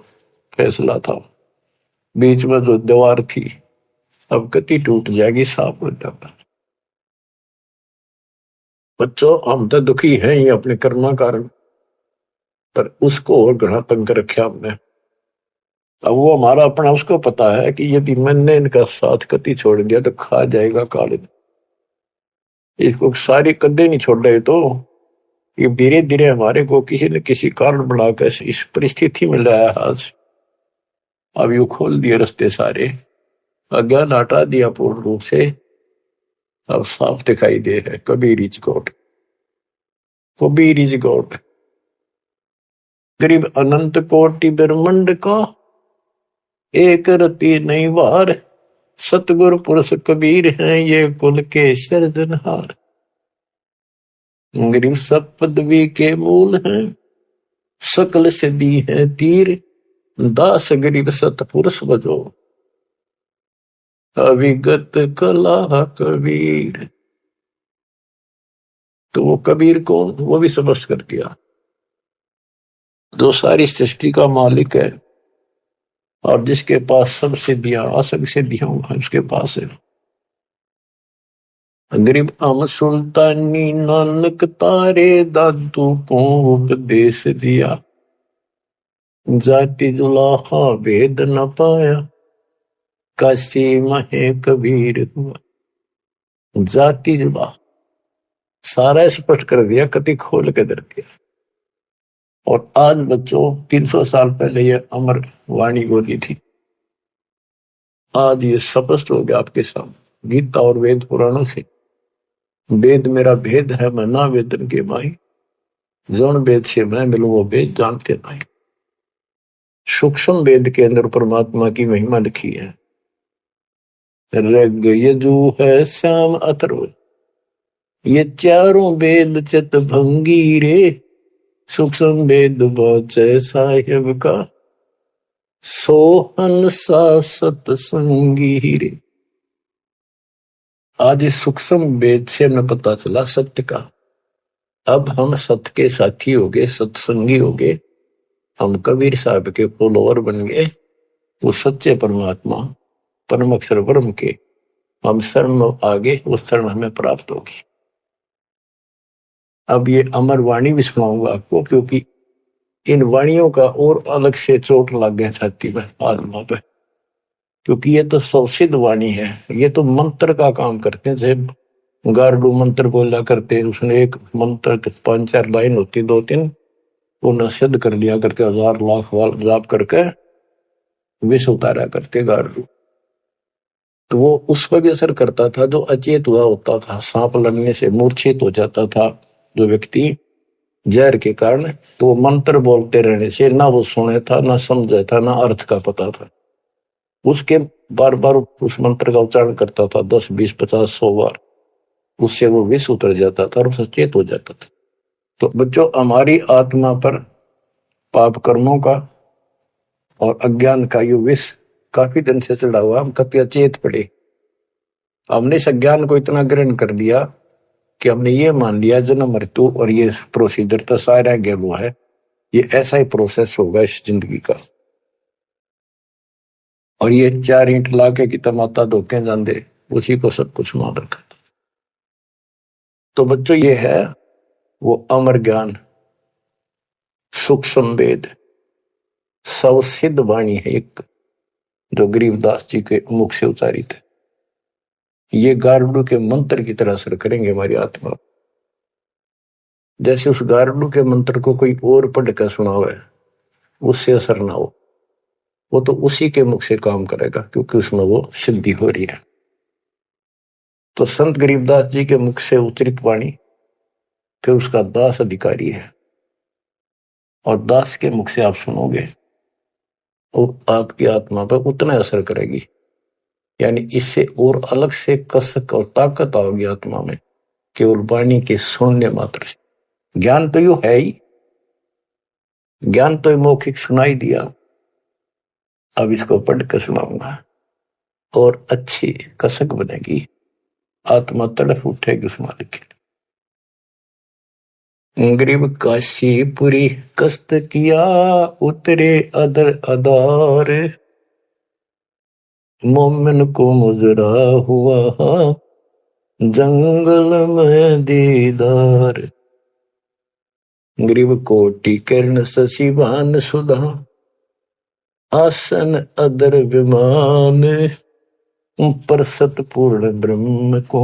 फैसला था, बीच में जो दीवार थी अब कति टूट जाएगी, साफ हो जाता। बच्चों हम तो दुखी हैं ये अपने कर्मा कारण, पर उसको और ग्रह तंग रखा हमने। अब वो हमारा अपना उसको पता है कि यदि मैंने इनका साथ कति छोड़ दिया तो खा जाएगा काले, इसको सारी कदे नहीं छोड़ रहे, तो ये धीरे धीरे हमारे को किसी न किसी कारण बनाकर इस परिस्थिति में लाया हाथ। अब यू खोल दिए रास्ते सारे, अज्ञान हटा दिया पूर्ण रूप से, अब साफ दिखाई दे है Kabir is God, Kabir is God. गरीब अनंत कोटि ब्रह्मंड का एक रति नहीं वार, सतगुरु पुरुष कबीर हैं ये कुल के सर्जनहार। गरीब सब पदवी के मूल हैं, सकल सिद्धि है तीर, दास गरीब सतपुरुष बजो, अविगत कला कबीर। तो वो कबीर कौन, वो भी समझ कर दिया, जो सारी सृष्टि का मालिक है और जिसके पास सब सिद्धियां असंग सिद्धियां उसके पास है। गरीब अम सुल्तानी नानक तारे दादू को उपदेश दिया, जाति जुलाहा भेद न पाया, काशी महे कबीर हुआ। जाति जुला सारा स्पष्ट कर दिया, कति खोल के दर दिया। और आज बच्चों 300 साल पहले ये अमर वाणी बोली थी, आज ये स्पष्ट हो गया आपके सामने गीता और वेद पुराणों से। वेद मेरा भेद है, मैं ना वेदन के माही, जौन वेद से मैं मिलूं वो वेद जानते नहीं। सूक्ष्म वेद के अंदर परमात्मा की महिमा लिखी है। ऋग यजु है श्याम अथर्व, ये चारों वेद चित भंगी रे, सूक्ष्म वेद बचे साहिब का, सोहन सा सतसंगी रे। आज इस सूक्ष्म वेद से हमें पता चला सत्य का। अब हम सत्य के साथी हो गए, सत्संगी हो गए, हम कबीर साहब के फॉलोअर बन गए। वो सच्चे परमात्मा परम अक्षर ब्रह्म के हम शरण आगे, वो शरण हमें प्राप्त होगी। अब ये अमर वाणी भी सुनाऊंगा आपको, क्योंकि इन वाणियों का और अलग से चोट लग गया छाती में, आत्मा पे, क्योंकि ये तो सौसिद्ध वाणी है। ये तो मंत्र का काम करते हैं। जैसे गारडू मंत्र बोला करते, उसने एक मंत्र 5-4 लाइन होती, 2-3, वो सिद्ध कर लिया करके 1000 लाख वाल जाप करके विष उतारा करते गारडू। तो वो उस पर भी असर करता था जो अचेत हुआ होता था। सांप लगने से मूर्छित हो जाता था जो व्यक्ति जहर के कारण, तो वो मंत्र बोलते रहने से ना वो सुने था, ना समझा था, ना अर्थ का पता था। उसके बार बार उस मंत्र का उच्चारण करता था 10, 20, 50, 100 बार, उससे वो विष उतर जाता था और सचेत हो जाता था। तो बच्चों, हमारी आत्मा पर पाप कर्मों का और अज्ञान का यो विष काफी दिन से चढ़ा हुआ, हम कभी अचेत पड़े। हमने इस अज्ञान को इतना ग्रहण कर दिया कि हमने ये मान लिया जन्म मृत्यु और ये प्रोसीजर तो सारा वो है, ये ऐसा ही प्रोसेस होगा इस जिंदगी का। और ये 4 ईंट लाके की तमाता धोखे जाते, उसी को सब कुछ मान रखा। तो बच्चों, ये है वो अमर ज्ञान, सूक्ष्म वेद, सवसिद्ध वाणी है एक, जो गरीबदास जी के मुख से उतारी थे। ये गारुड़ के मंत्र की तरह असर करेंगे हमारी आत्मा। जैसे उस गारुड़ के मंत्र को कोई और पढ़ कर सुनावे, उससे असर ना हो, वो तो उसी के मुख से काम करेगा, क्योंकि उसमें वो सिद्धि हो रही है। तो संत गरीबदास जी के मुख से उच्चरित वाणी फिर उसका दास अधिकारी है, और दास के मुख से आप सुनोगे वो आपकी आत्मा पर उतना असर करेगी। यानी इससे और अलग से कसक और ताकत आओगी आत्मा में, केवल वाणी के सुनने मात्र से। ज्ञान तो यू है ही, ज्ञान तो मौखिक सुनाई दिया, अब इसको पढ़कर सुनाऊंगा और अच्छी कसक बनेगी, आत्मा तड़फ उठेगी उस मालिक के। गरीब काशीपुरी कष्ट किया, उतरे अदर अदार, मोमिन को मुजरा हुआ जंगल में दीदार। गरीब कोटि किरण शशिभान सुधा, आसन अदर विमान, पर सतपूर्ण ब्रह्म को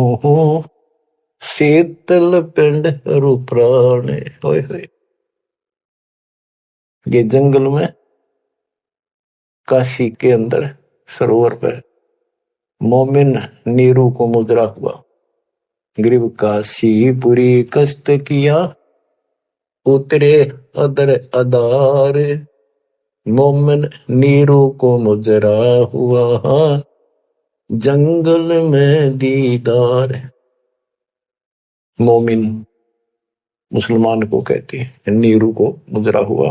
शीतल पिंड हरु प्राण। होए होए, ये जंगल में काशी के अंदर सरोवर पर मोमिन नीरू को मुद्रा हुआ। गरीब काशीपुरी कष्ट किया, उतरे अदर अदार, मोमिन नीरू को मुद्रा हुआ जंगल में दीदार। मोमिन मुसलमान को कहते हैं, नीरू को मुद्रा हुआ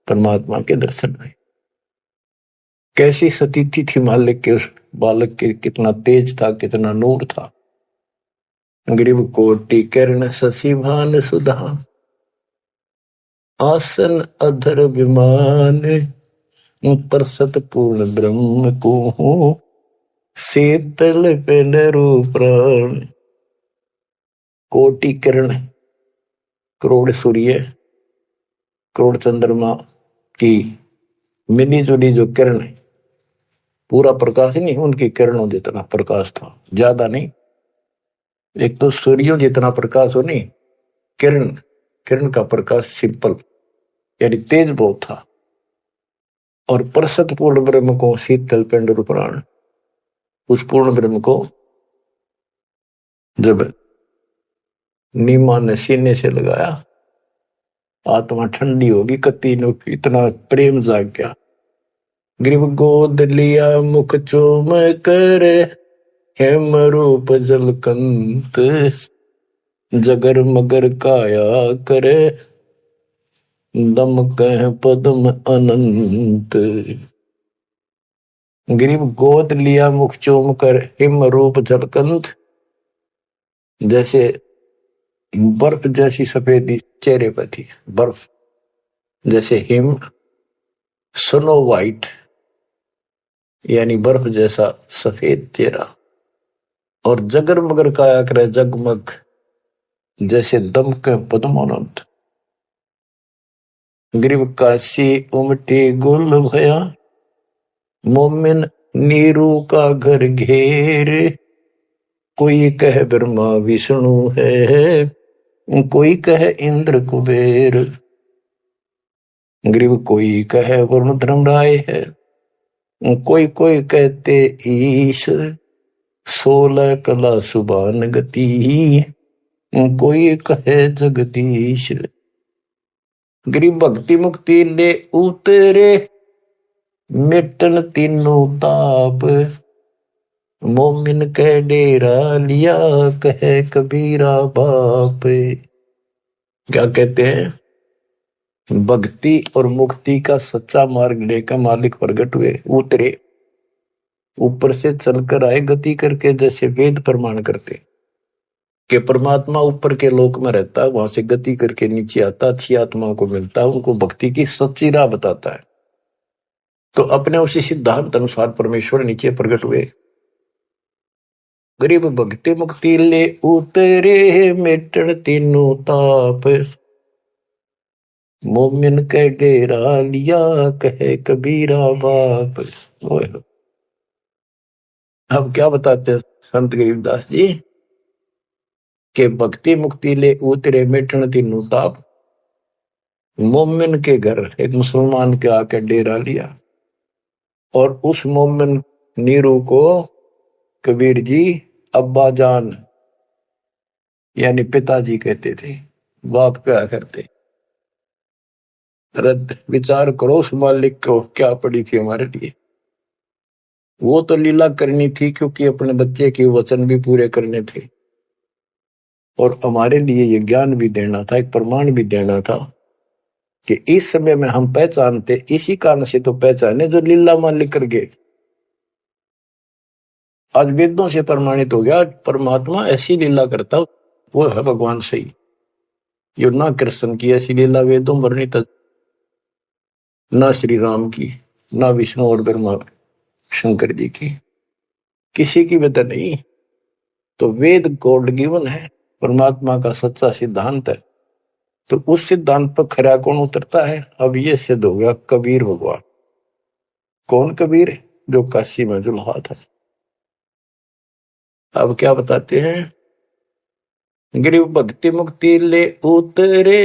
परमात्मा के दर्शन में। कैसी सतीथि थी मालिक के उस बालक के, कितना तेज था, कितना नूर था। गरीब कोटि किरण शशिभान सुधा, आसन अधर विमान, पर सतपूर्ण ब्रह्म को शीतल पिंडरु प्राण। कोटि किरण, करोड़ सूर्य, करोड़ चंद्रमा की मिली जुली जो किरण है, पूरा प्रकाश नहीं, उनकी किरणों जितना प्रकाश था, ज्यादा नहीं। एक तो सूर्यों जितना प्रकाश हो नहीं, किरण, किरण का प्रकाश सिंपल, यानी तेज बहुत था। और परसत पूर्ण ब्रह्म को शीतल पिंड प्राण, उस पूर्ण ब्रह्म को जब नीमा ने सीने से लगाया, आत्मा ठंडी होगी, कति नो इतना प्रेम जाग गया। ग्रीव गोद लिया मुख चूम कर, हेम रूप जलकंत, जगर मगर काया करे, दम कह पदम अनंत। ग्रीव गोद लिया मुख चूम कर, हिम रूप जलकंत, जैसे बर्फ जैसी सफेदी चेहरे पर थी, बर्फ जैसे हिम, स्नो वाइट यानी बर्फ जैसा सफेद चेहरा, और जगर मगर काया करे जगमग, जैसे दम के पद्मानंद। ग्रीव काशी उमटी गुल भया, मोमिन नीरू का घर घेर, कोई कह ब्रह्मा विष्णु है, कोई कह इंद्र कुबेर। ग्रीव कोई कह वरुण धर्मराय है, कोई कोई कहते ईश, 16 कला सुबान गति, कोई कहे जगदीश। ग्रीव भक्ति मुक्ति ले उतरे, मिटन तीनों ताप, मोमिन कह डेरा लिया, कहे कबीरा बाप। क्या कहते हैं? भक्ति और मुक्ति का सच्चा मार्ग लेकर मालिक प्रकट हुए, उतरे, ऊपर से चलकर आए गति करके, जैसे वेद प्रमाण करते कि परमात्मा ऊपर के लोक में रहता है, वहां से गति करके नीचे आता, अच्छी आत्माओं को मिलता है, उनको भक्ति की सच्ची राह बताता है। तो अपने उसी सिद्धांत अनुसार परमेश्वर नीचे प्रकट हुए। गरीब भक्ति मुक्ति ले उतरे, मिटन तीनों ताप, मोमिन के डेरा लिया, कहे कबीरा बाप। अब क्या बताते हैं संत गरीबदास जी के भक्ति मुक्ति ले उतरे, मिटन तीनों ताप, मोमिन के घर एक मुसलमान के आके डेरा लिया, और उस मोमिन नीरू को कबीर जी अब्बा जान यानी पिताजी कहते थे, बाप क्या करते। रद्द विचार करो उस मालिक को क्या पड़ी थी हमारे लिए। वो तो लीला करनी थी क्योंकि अपने बच्चे के वचन भी पूरे करने थे, और हमारे लिए ये ज्ञान भी देना था, एक प्रमाण भी देना था कि इस समय में हम पहचानते, इसी कारण से तो पहचाने जो लीला मालिक कर गए। आज वेदों से प्रमाणित हो गया परमात्मा ऐसी लीला करता वो है भगवान सही। यो ना कृष्ण की ऐसी लीला वेदों वर्णित, ना श्री राम की, ना विष्णु और ब्रह्मा शंकर जी की, किसी की वजह नहीं। तो वेद गॉड गिवन है, परमात्मा का सच्चा सिद्धांत है। तो उस सिद्धांत पर खरा कौन उतरता है? अब ये सिद्ध हो गया कबीर भगवान। कौन कबीर? जो काशी में जुल्हा था। अब क्या बताते हैं? गिरिव भक्ति मुक्ति ले उतरे,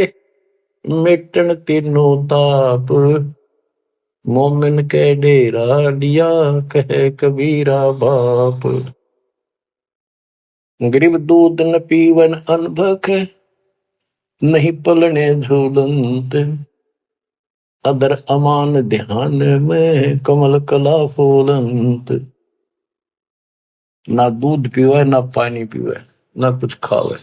मिटन तीनों ताप, मोमिन के डेरा लिया, कहे कबीरा बाप। गिरिव दूध न पीवन अनभक, नहीं पलने झूलंत, अदर अमान ध्यान में कमल कला फूलंत। ना दूध पीवे, ना पानी पीवे, ना कुछ खावे,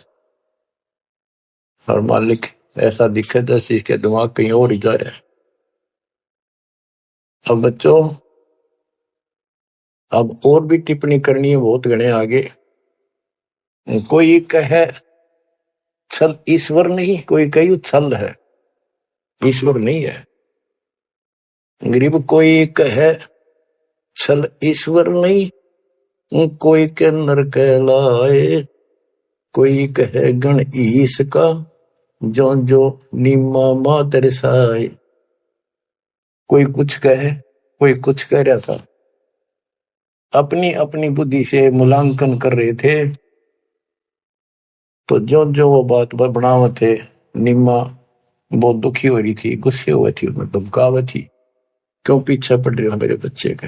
और मालिक ऐसा दिखे जैसे इसके दिमाग कहीं और ही जा रहा है। अब बच्चों, अब और भी टिप्पणी करनी है, बहुत घने आगे। कोई कहे छल ईश्वर नहीं, कोई कही छल है, ईश्वर नहीं है। गरीब कोई कहे छल ईश्वर नहीं, कोई के नर कहलाए, कोई कहे गण ईश का, जो जो नीमा मातर साए। कोई कुछ कहे, कोई कुछ कह रहा था, अपनी अपनी बुद्धि से मूल्यांकन कर रहे थे। तो जो जो वो बात बनावत थे, निम्मा बहुत दुखी हो रही थी, गुस्से हुई थी, उसमें धमकावा थी, क्यों पीछे पड़ रहे हो मेरे बच्चे का।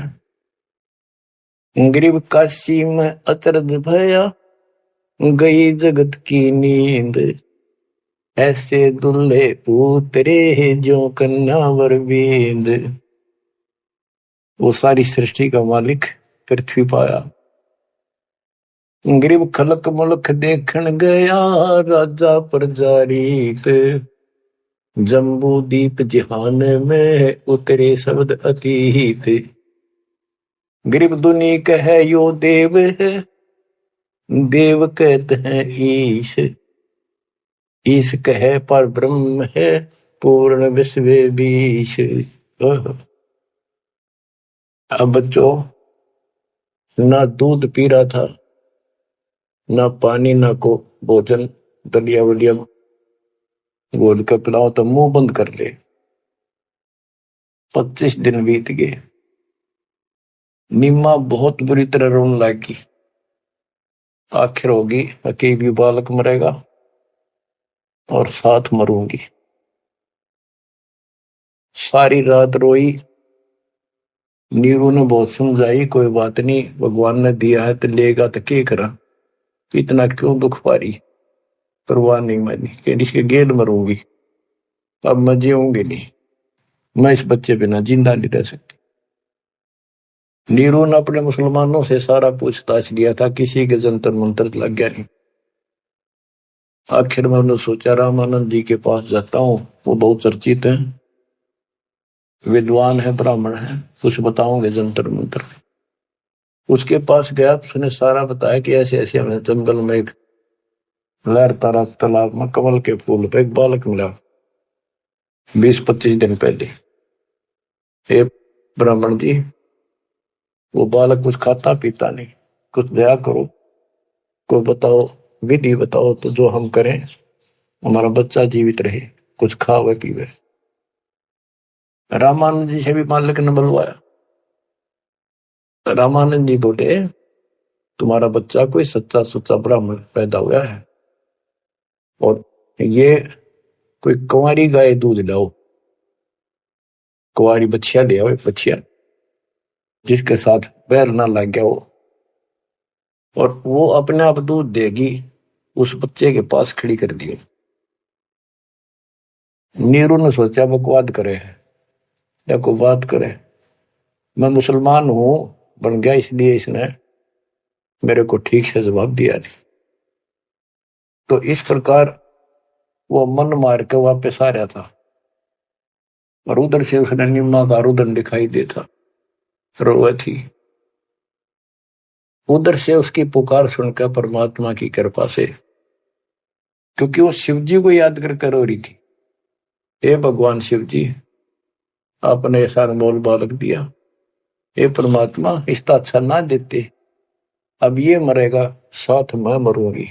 गरीब काशी में अचरज भया, गई जगत की नींद, ऐसे दुल्हे पुतरे जो कन्नावर बींद। वो सारी सृष्टि का मालिक पृथ्वी पाया, गरीब खलक मुलक देखन गया, राजा प्रजारीत, जम्बू दीप जहान में उतरे शब्द अतीत। गरीब दुनी कहे यो देव है, देव कहते हैं ईश, ईश कहे पर ब्रह्म है, पूर्ण विश्व बीश। अब बच्चों, ना दूध पी रहा था, ना पानी, ना को भोजन, दलिया वलिया घोल कर पिलाओ तो मुंह बंद कर ले। 25 दिन बीत गए। नीमा बहुत बुरी तरह रोने लगी। आखिर होगी अकेली बालक मरेगा और साथ मरूंगी। सारी रात रोई। नीरू ने बहुत समझाई, कोई बात नहीं, भगवान ने दिया है तो लेगा तो क्या करा, इतना क्यों दुख पा रही। परवाह नहीं मानी, कि इसके गेल मरूंगी, अब मैं जीऊंगी नहीं, मैं इस बच्चे बिना जिंदा नहीं रह सकती। नीरू ने अपने मुसलमानों से सारा पूछताछ लिया था, किसी के जंतर मंतर लग गया नहीं। आखिर में उन्होंने सोचा रामानंद जी के पास जाता हूं, वो बहुत चर्चित हैं, विद्वान है, ब्राह्मण है, कुछ बताओगे जंतर मंतर। उसके पास गया, उसने सारा बताया कि ऐसे ऐसे हमें जंगल में एक लहर तारा तालाब में कमल के फूल पे एक बालक मिला 20-25 दिन पहले। हे ब्राह्मण जी, वो बालक कुछ खाता पीता नहीं, कुछ दया करो, को बताओ, विधि बताओ तो जो हम करें, हमारा बच्चा जीवित रहे, कुछ खावे पीवे। रामानंद जी से भी मालिक ने बुलवाया। रामानंद जी बोले, तुम्हारा बच्चा कोई सच्चा सुच्चा ब्राह्मण पैदा हुआ है, और ये कोई कुंवारी गाय दूध लाओ, कुंवारी बच्चिया ले आओ, बच्चिया जिसके साथ बैर ना लग गया हो, और वो अपने आप दूध देगी, उस बच्चे के पास खड़ी कर दियो। नीरू ने सोचा बकवाद करे या को बात करे, मैं मुसलमान हूं बन गया, इसलिए इसने मेरे को ठीक से जवाब दिया नहीं। तो इस प्रकार वो मन मार के वापस आ रहा था, और उधर से उसने निम्मा का रुदन दिखाई देता, रोए थी। उधर से उसकी पुकार सुनकर परमात्मा की कृपा से, क्योंकि वो शिव जी को याद कर रो रही थी, हे भगवान शिव जी, आपने ऐसा अनमोल बालक दिया, हे परमात्मा इसका अच्छा ना देते, अब ये मरेगा साथ मैं मरूंगी,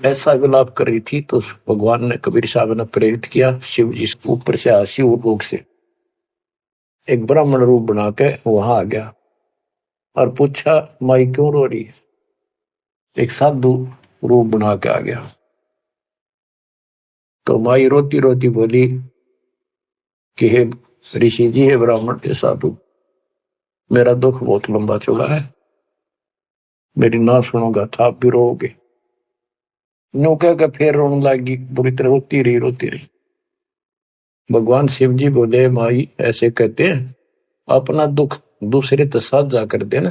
ऐसा विलाप कर रही थी। तो भगवान ने, कबीर साहब ने प्रेरित किया, शिव जी ऊपर से शिव लोक से एक ब्राह्मण रूप बना के वहां आ गया और पूछा, माई क्यों रो रही है। एक साधु रूप बना के आ गया। तो माई रोती रोती बोली कि हे ऋषि जी, हे ब्राह्मण के साधु, मेरा दुख बहुत लंबा चौड़ा है, मेरी ना सुनोगा था आप भी रोओगे। नो कह के फिर रोने लगी, बुरी तरह रोती रही। भगवान शिव जी बोले, माई ऐसे कहते हैं, अपना दुख दूसरे के साथ जाकर देना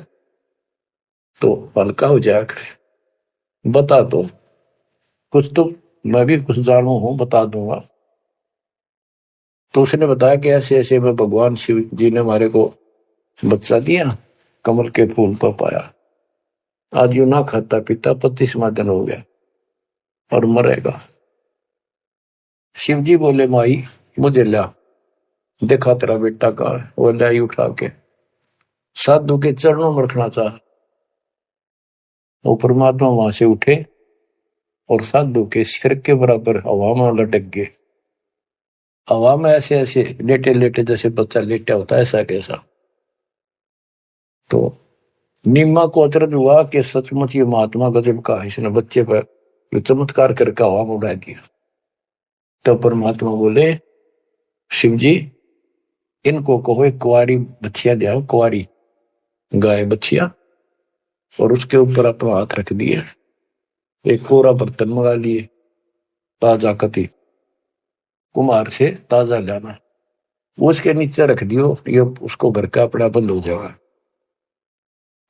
तो हल्का हो जाया करे, बता दो कुछ, तो मैं भी कुछ जानू हूं, बता दूंगा। तो उसने बताया कि ऐसे ऐसे में भगवान शिव जी ने हमारे को बच्चा दिया, कमल के फूल पर पाया, आज यू ना खाता पीता 25वां दिन हो गया और मरेगा। शिव जी बोले, माई मुझे ला, देखा तेरा बेटा कहाँ है। वो लाई उठा के साधु के चरणों में रखना चाह, वो परमात्मा वहां से उठे और साधु के सिर के बराबर हवा में लटक गए। हवा में ऐसे ऐसे लेटे लेटे जैसे बच्चा लेटा होता है, ऐसा कैसा। तो नीमा को अचरज हुआ कि सचमुच ये महात्मा गजब का है, इसने बच्चे पर चमत्कार करके हवा में उड़ा दिया। तो परमात्मा बोले शिव जी इनको कहो एक कुंवारी बच्चिया दे आओ, कुंवारी गाय बच्चिया, और उसके ऊपर अपना हाथ रख दिए, एक कोरा बर्तन मंगा लिए, ताजा कति कुमार से ताजा लाना, वो उसके नीचे रख दियो, ये उसको घर का अपना बंद हो जाएगा।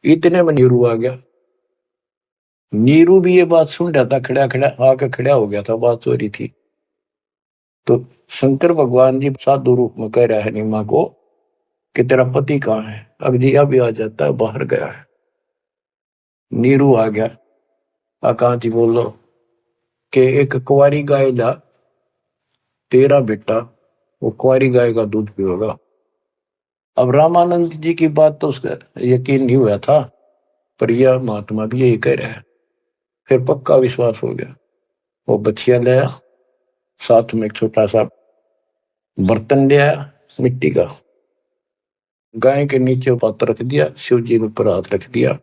इतने में नीरू आ गया। नीरू भी ये बात सुन रहा था, खड़ा खड़ा आके खड़ा हो गया था, बात हो रही थी। तो शंकर भगवान जी साधु रूप में कह रहा है नीमा को कि तेरा पति कहाँ है? अब जी अभी आ जाता है, बाहर गया है। नीरू आ गया, आकाश जी बोलो कि एक कुंवारी गाय ला, तेरा बेटा वो कुंवारी गाय का दूध पिएगा। अब रामानंद जी की बात तो उसका यकीन नहीं हुआ था, पर यह महात्मा भी यही कह रहा है। फिर पक्का विश्वास हो गया। वो बच्चिया लाया, साथ में एक छोटा सा बर्तन ले आया मिट्टी का, गाय के नीचे पात्र रख दिया, शिव जी ने ऊपर हाथ रख दिया,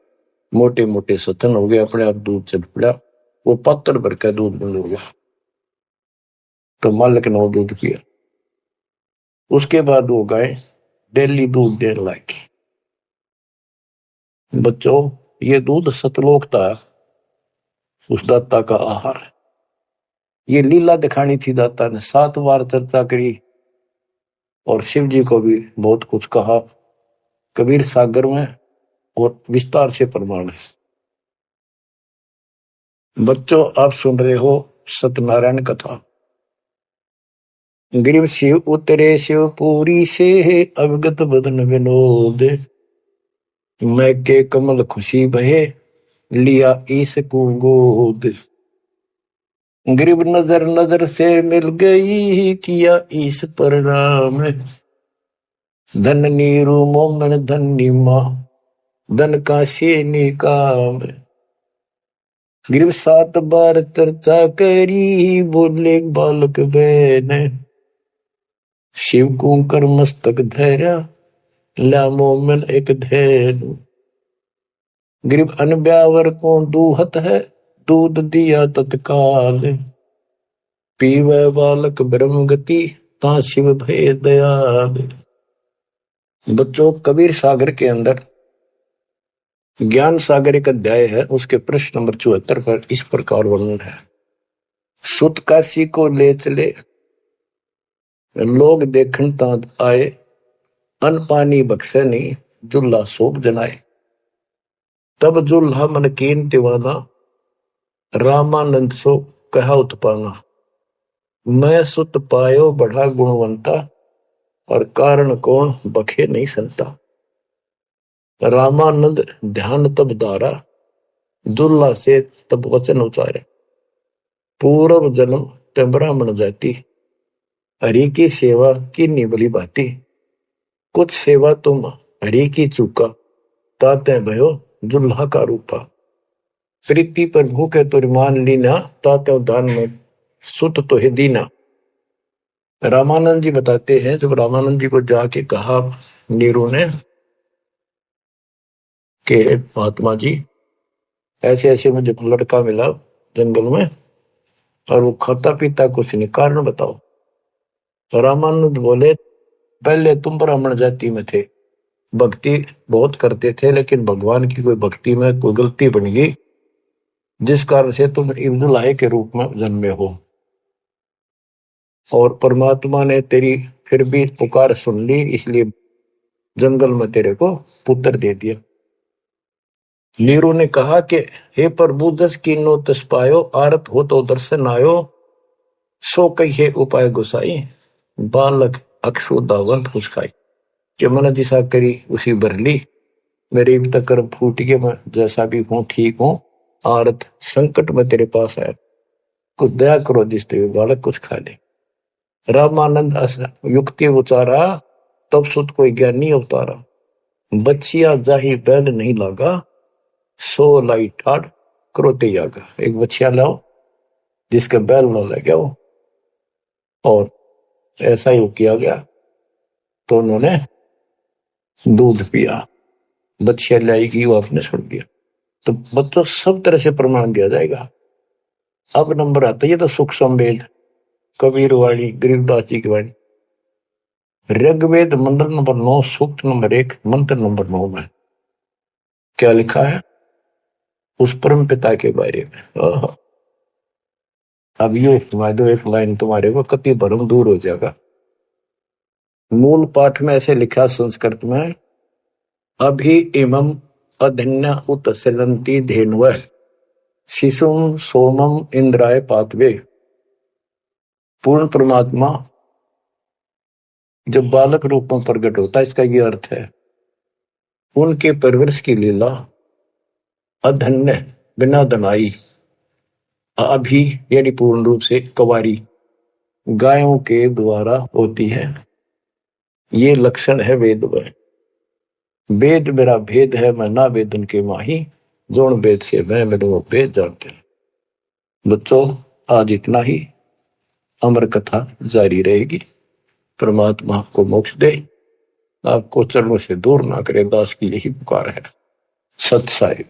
मोटे मोटे सतन हो गए, अपने आप दूध चल पड़ा, वो पात्र भर का दूध बंद हो गया। तो मालिक ने वो दूध पिया। उसके बाद वो गाय डेली दूध देने लगी। बच्चों ये दूध सतलोक था, उस दाता का आहार। ये लीला दिखानी थी दाता ने, 7 बार चर्चा करी और शिव जी को भी बहुत कुछ कहा कबीर सागर में, और विस्तार से प्रमाण है। बच्चों आप सुन रहे हो सत्यनारायण कथा। ग्रीव शिव उतरे शिवपुरी से, अवगत बदन विनोद, मैं के कमल खुशी बहे, लिया ईस को गोद। ग्रीव नजर नजर से मिल गई, किया ईस प्रणाम, धन नीरू मोमन धन नीमा, धन का शेनी काम। ग्रीव 7 बार चर्चा करी, बोले बालक बहन, शिव को कर मस्तक धैर्या, ला मोमन एक धैर्य। ग्रीव अनब्यावर को दूहत है, दूध दिया तत्काल, पीवे बालक ब्रह्म गति, ता शिव भय दयाल। बच्चों कबीर सागर के अंदर ज्ञान सागर एक अध्याय है, उसके प्रश्न नंबर 74 पर इस प्रकार वर्णन है। सुत काशी को ले चले, लोग देखन तांत आए, अन पानी बख्शे नहीं, जुल्ला शोक जनाए। तब जुल्हा मन कीन तिवाना, रामानंद सो कहा उत्पाना, मैं सुत पायो बढ़ा गुणवंता, और कारण कौन बखे नहीं संता। रामानंद ध्यान तब दारा, दुल्ला से तब वचन उचारे, पूर्व जन्म ते ब्राह्मण जाति, हरि की सेवा की निबली बाती। कुछ सेवा तुम हरि की चूका, ताते भयो दुल्हा का रूपा। प्रीति पर भूखे तो मान लीना, ताते दान में सुत तो है दीना। रामानंद जी बताते हैं, जब रामानंद जी को जाके कहा नीरू ने कि महात्मा जी ऐसे ऐसे मुझे लड़का मिला जंगल में, और वो खाता पीता कुछ नहीं, कारण बताओ। तो रामानंद बोले पहले तुम ब्राह्मण जाति में थे, भक्ति बहुत करते थे, लेकिन भगवान की कोई भक्ति में कोई गलती बन गई, जिस कारण से तुम दुल्हे के रूप में जन्मे हो, और परमात्मा ने तेरी फिर भी पुकार सुन ली, इसलिए जंगल में तेरे को पुत्र दे दिया। नीरू ने कहा कि हे प्रभु 10 कीनो तस पायो, आरत हो तो दर्शन आयो, सो कही उपाय गुसाई, बालक अक्षुदावंत हुसकाई। कि मन दिशा करी उसी बरली, मेरे भी तक कर्म फूट के, मैं जैसा भी हूं ठीक हूं, आरत संकट में तेरे पास आया, कुछ दया करो जिसते बालक कुछ खा ले। रामानंद युक्ति उचारा, तब सुत कोई ज्ञानी अवतारा, बच्चिया जाही बैल नहीं लागा, सो लाई ठाड़ क्रोते जागा। एक बच्चिया लाओ जिसके बैल न लगे हो, और ऐसा ही किया गया। तो उन्होंने दूध पिया, बच्चिया लाएगी, वो आपने छोड़ दिया। तो बच्चों सब तरह से प्रमाण दिया जाएगा। अब नंबर आता है, ये तो सुख संवेद कबीर वाणी, गरीबदास जी की वाणी। ऋग्वेद मंडल नंबर 9, सूक्त नंबर 1, मंत्र नंबर 9 में क्या लिखा है उस परम पिता के बारे में। अब ये सुना दो एक लाइन, तुम्हारे को कति भरम दूर हो जाएगा। मूल पाठ में ऐसे लिखा संस्कृत में, अभि इमं अधन्य उत्सलंती धेन्व शिशुम सोमम इंद्राय पातवे। पूर्ण परमात्मा जब बालक रूप में प्रकट होता है, इसका ये अर्थ है उनके परवरिश की लीला अधन्य बिना दनाई, अभी यानी पूर्ण रूप से कवारी गायों के द्वारा होती है। ये लक्षण है वेद में। वेद मेरा भेद है, मैं ना वेदन के माही, जोन वेद से मैं मेरे वो भेद जानते हैं। बच्चों आज इतना ही, अमर कथा जारी रहेगी। परमात्मा आपको मोक्ष दे, आपको चरणों से दूर ना करे, दास की यही पुकार है। सत साहिब।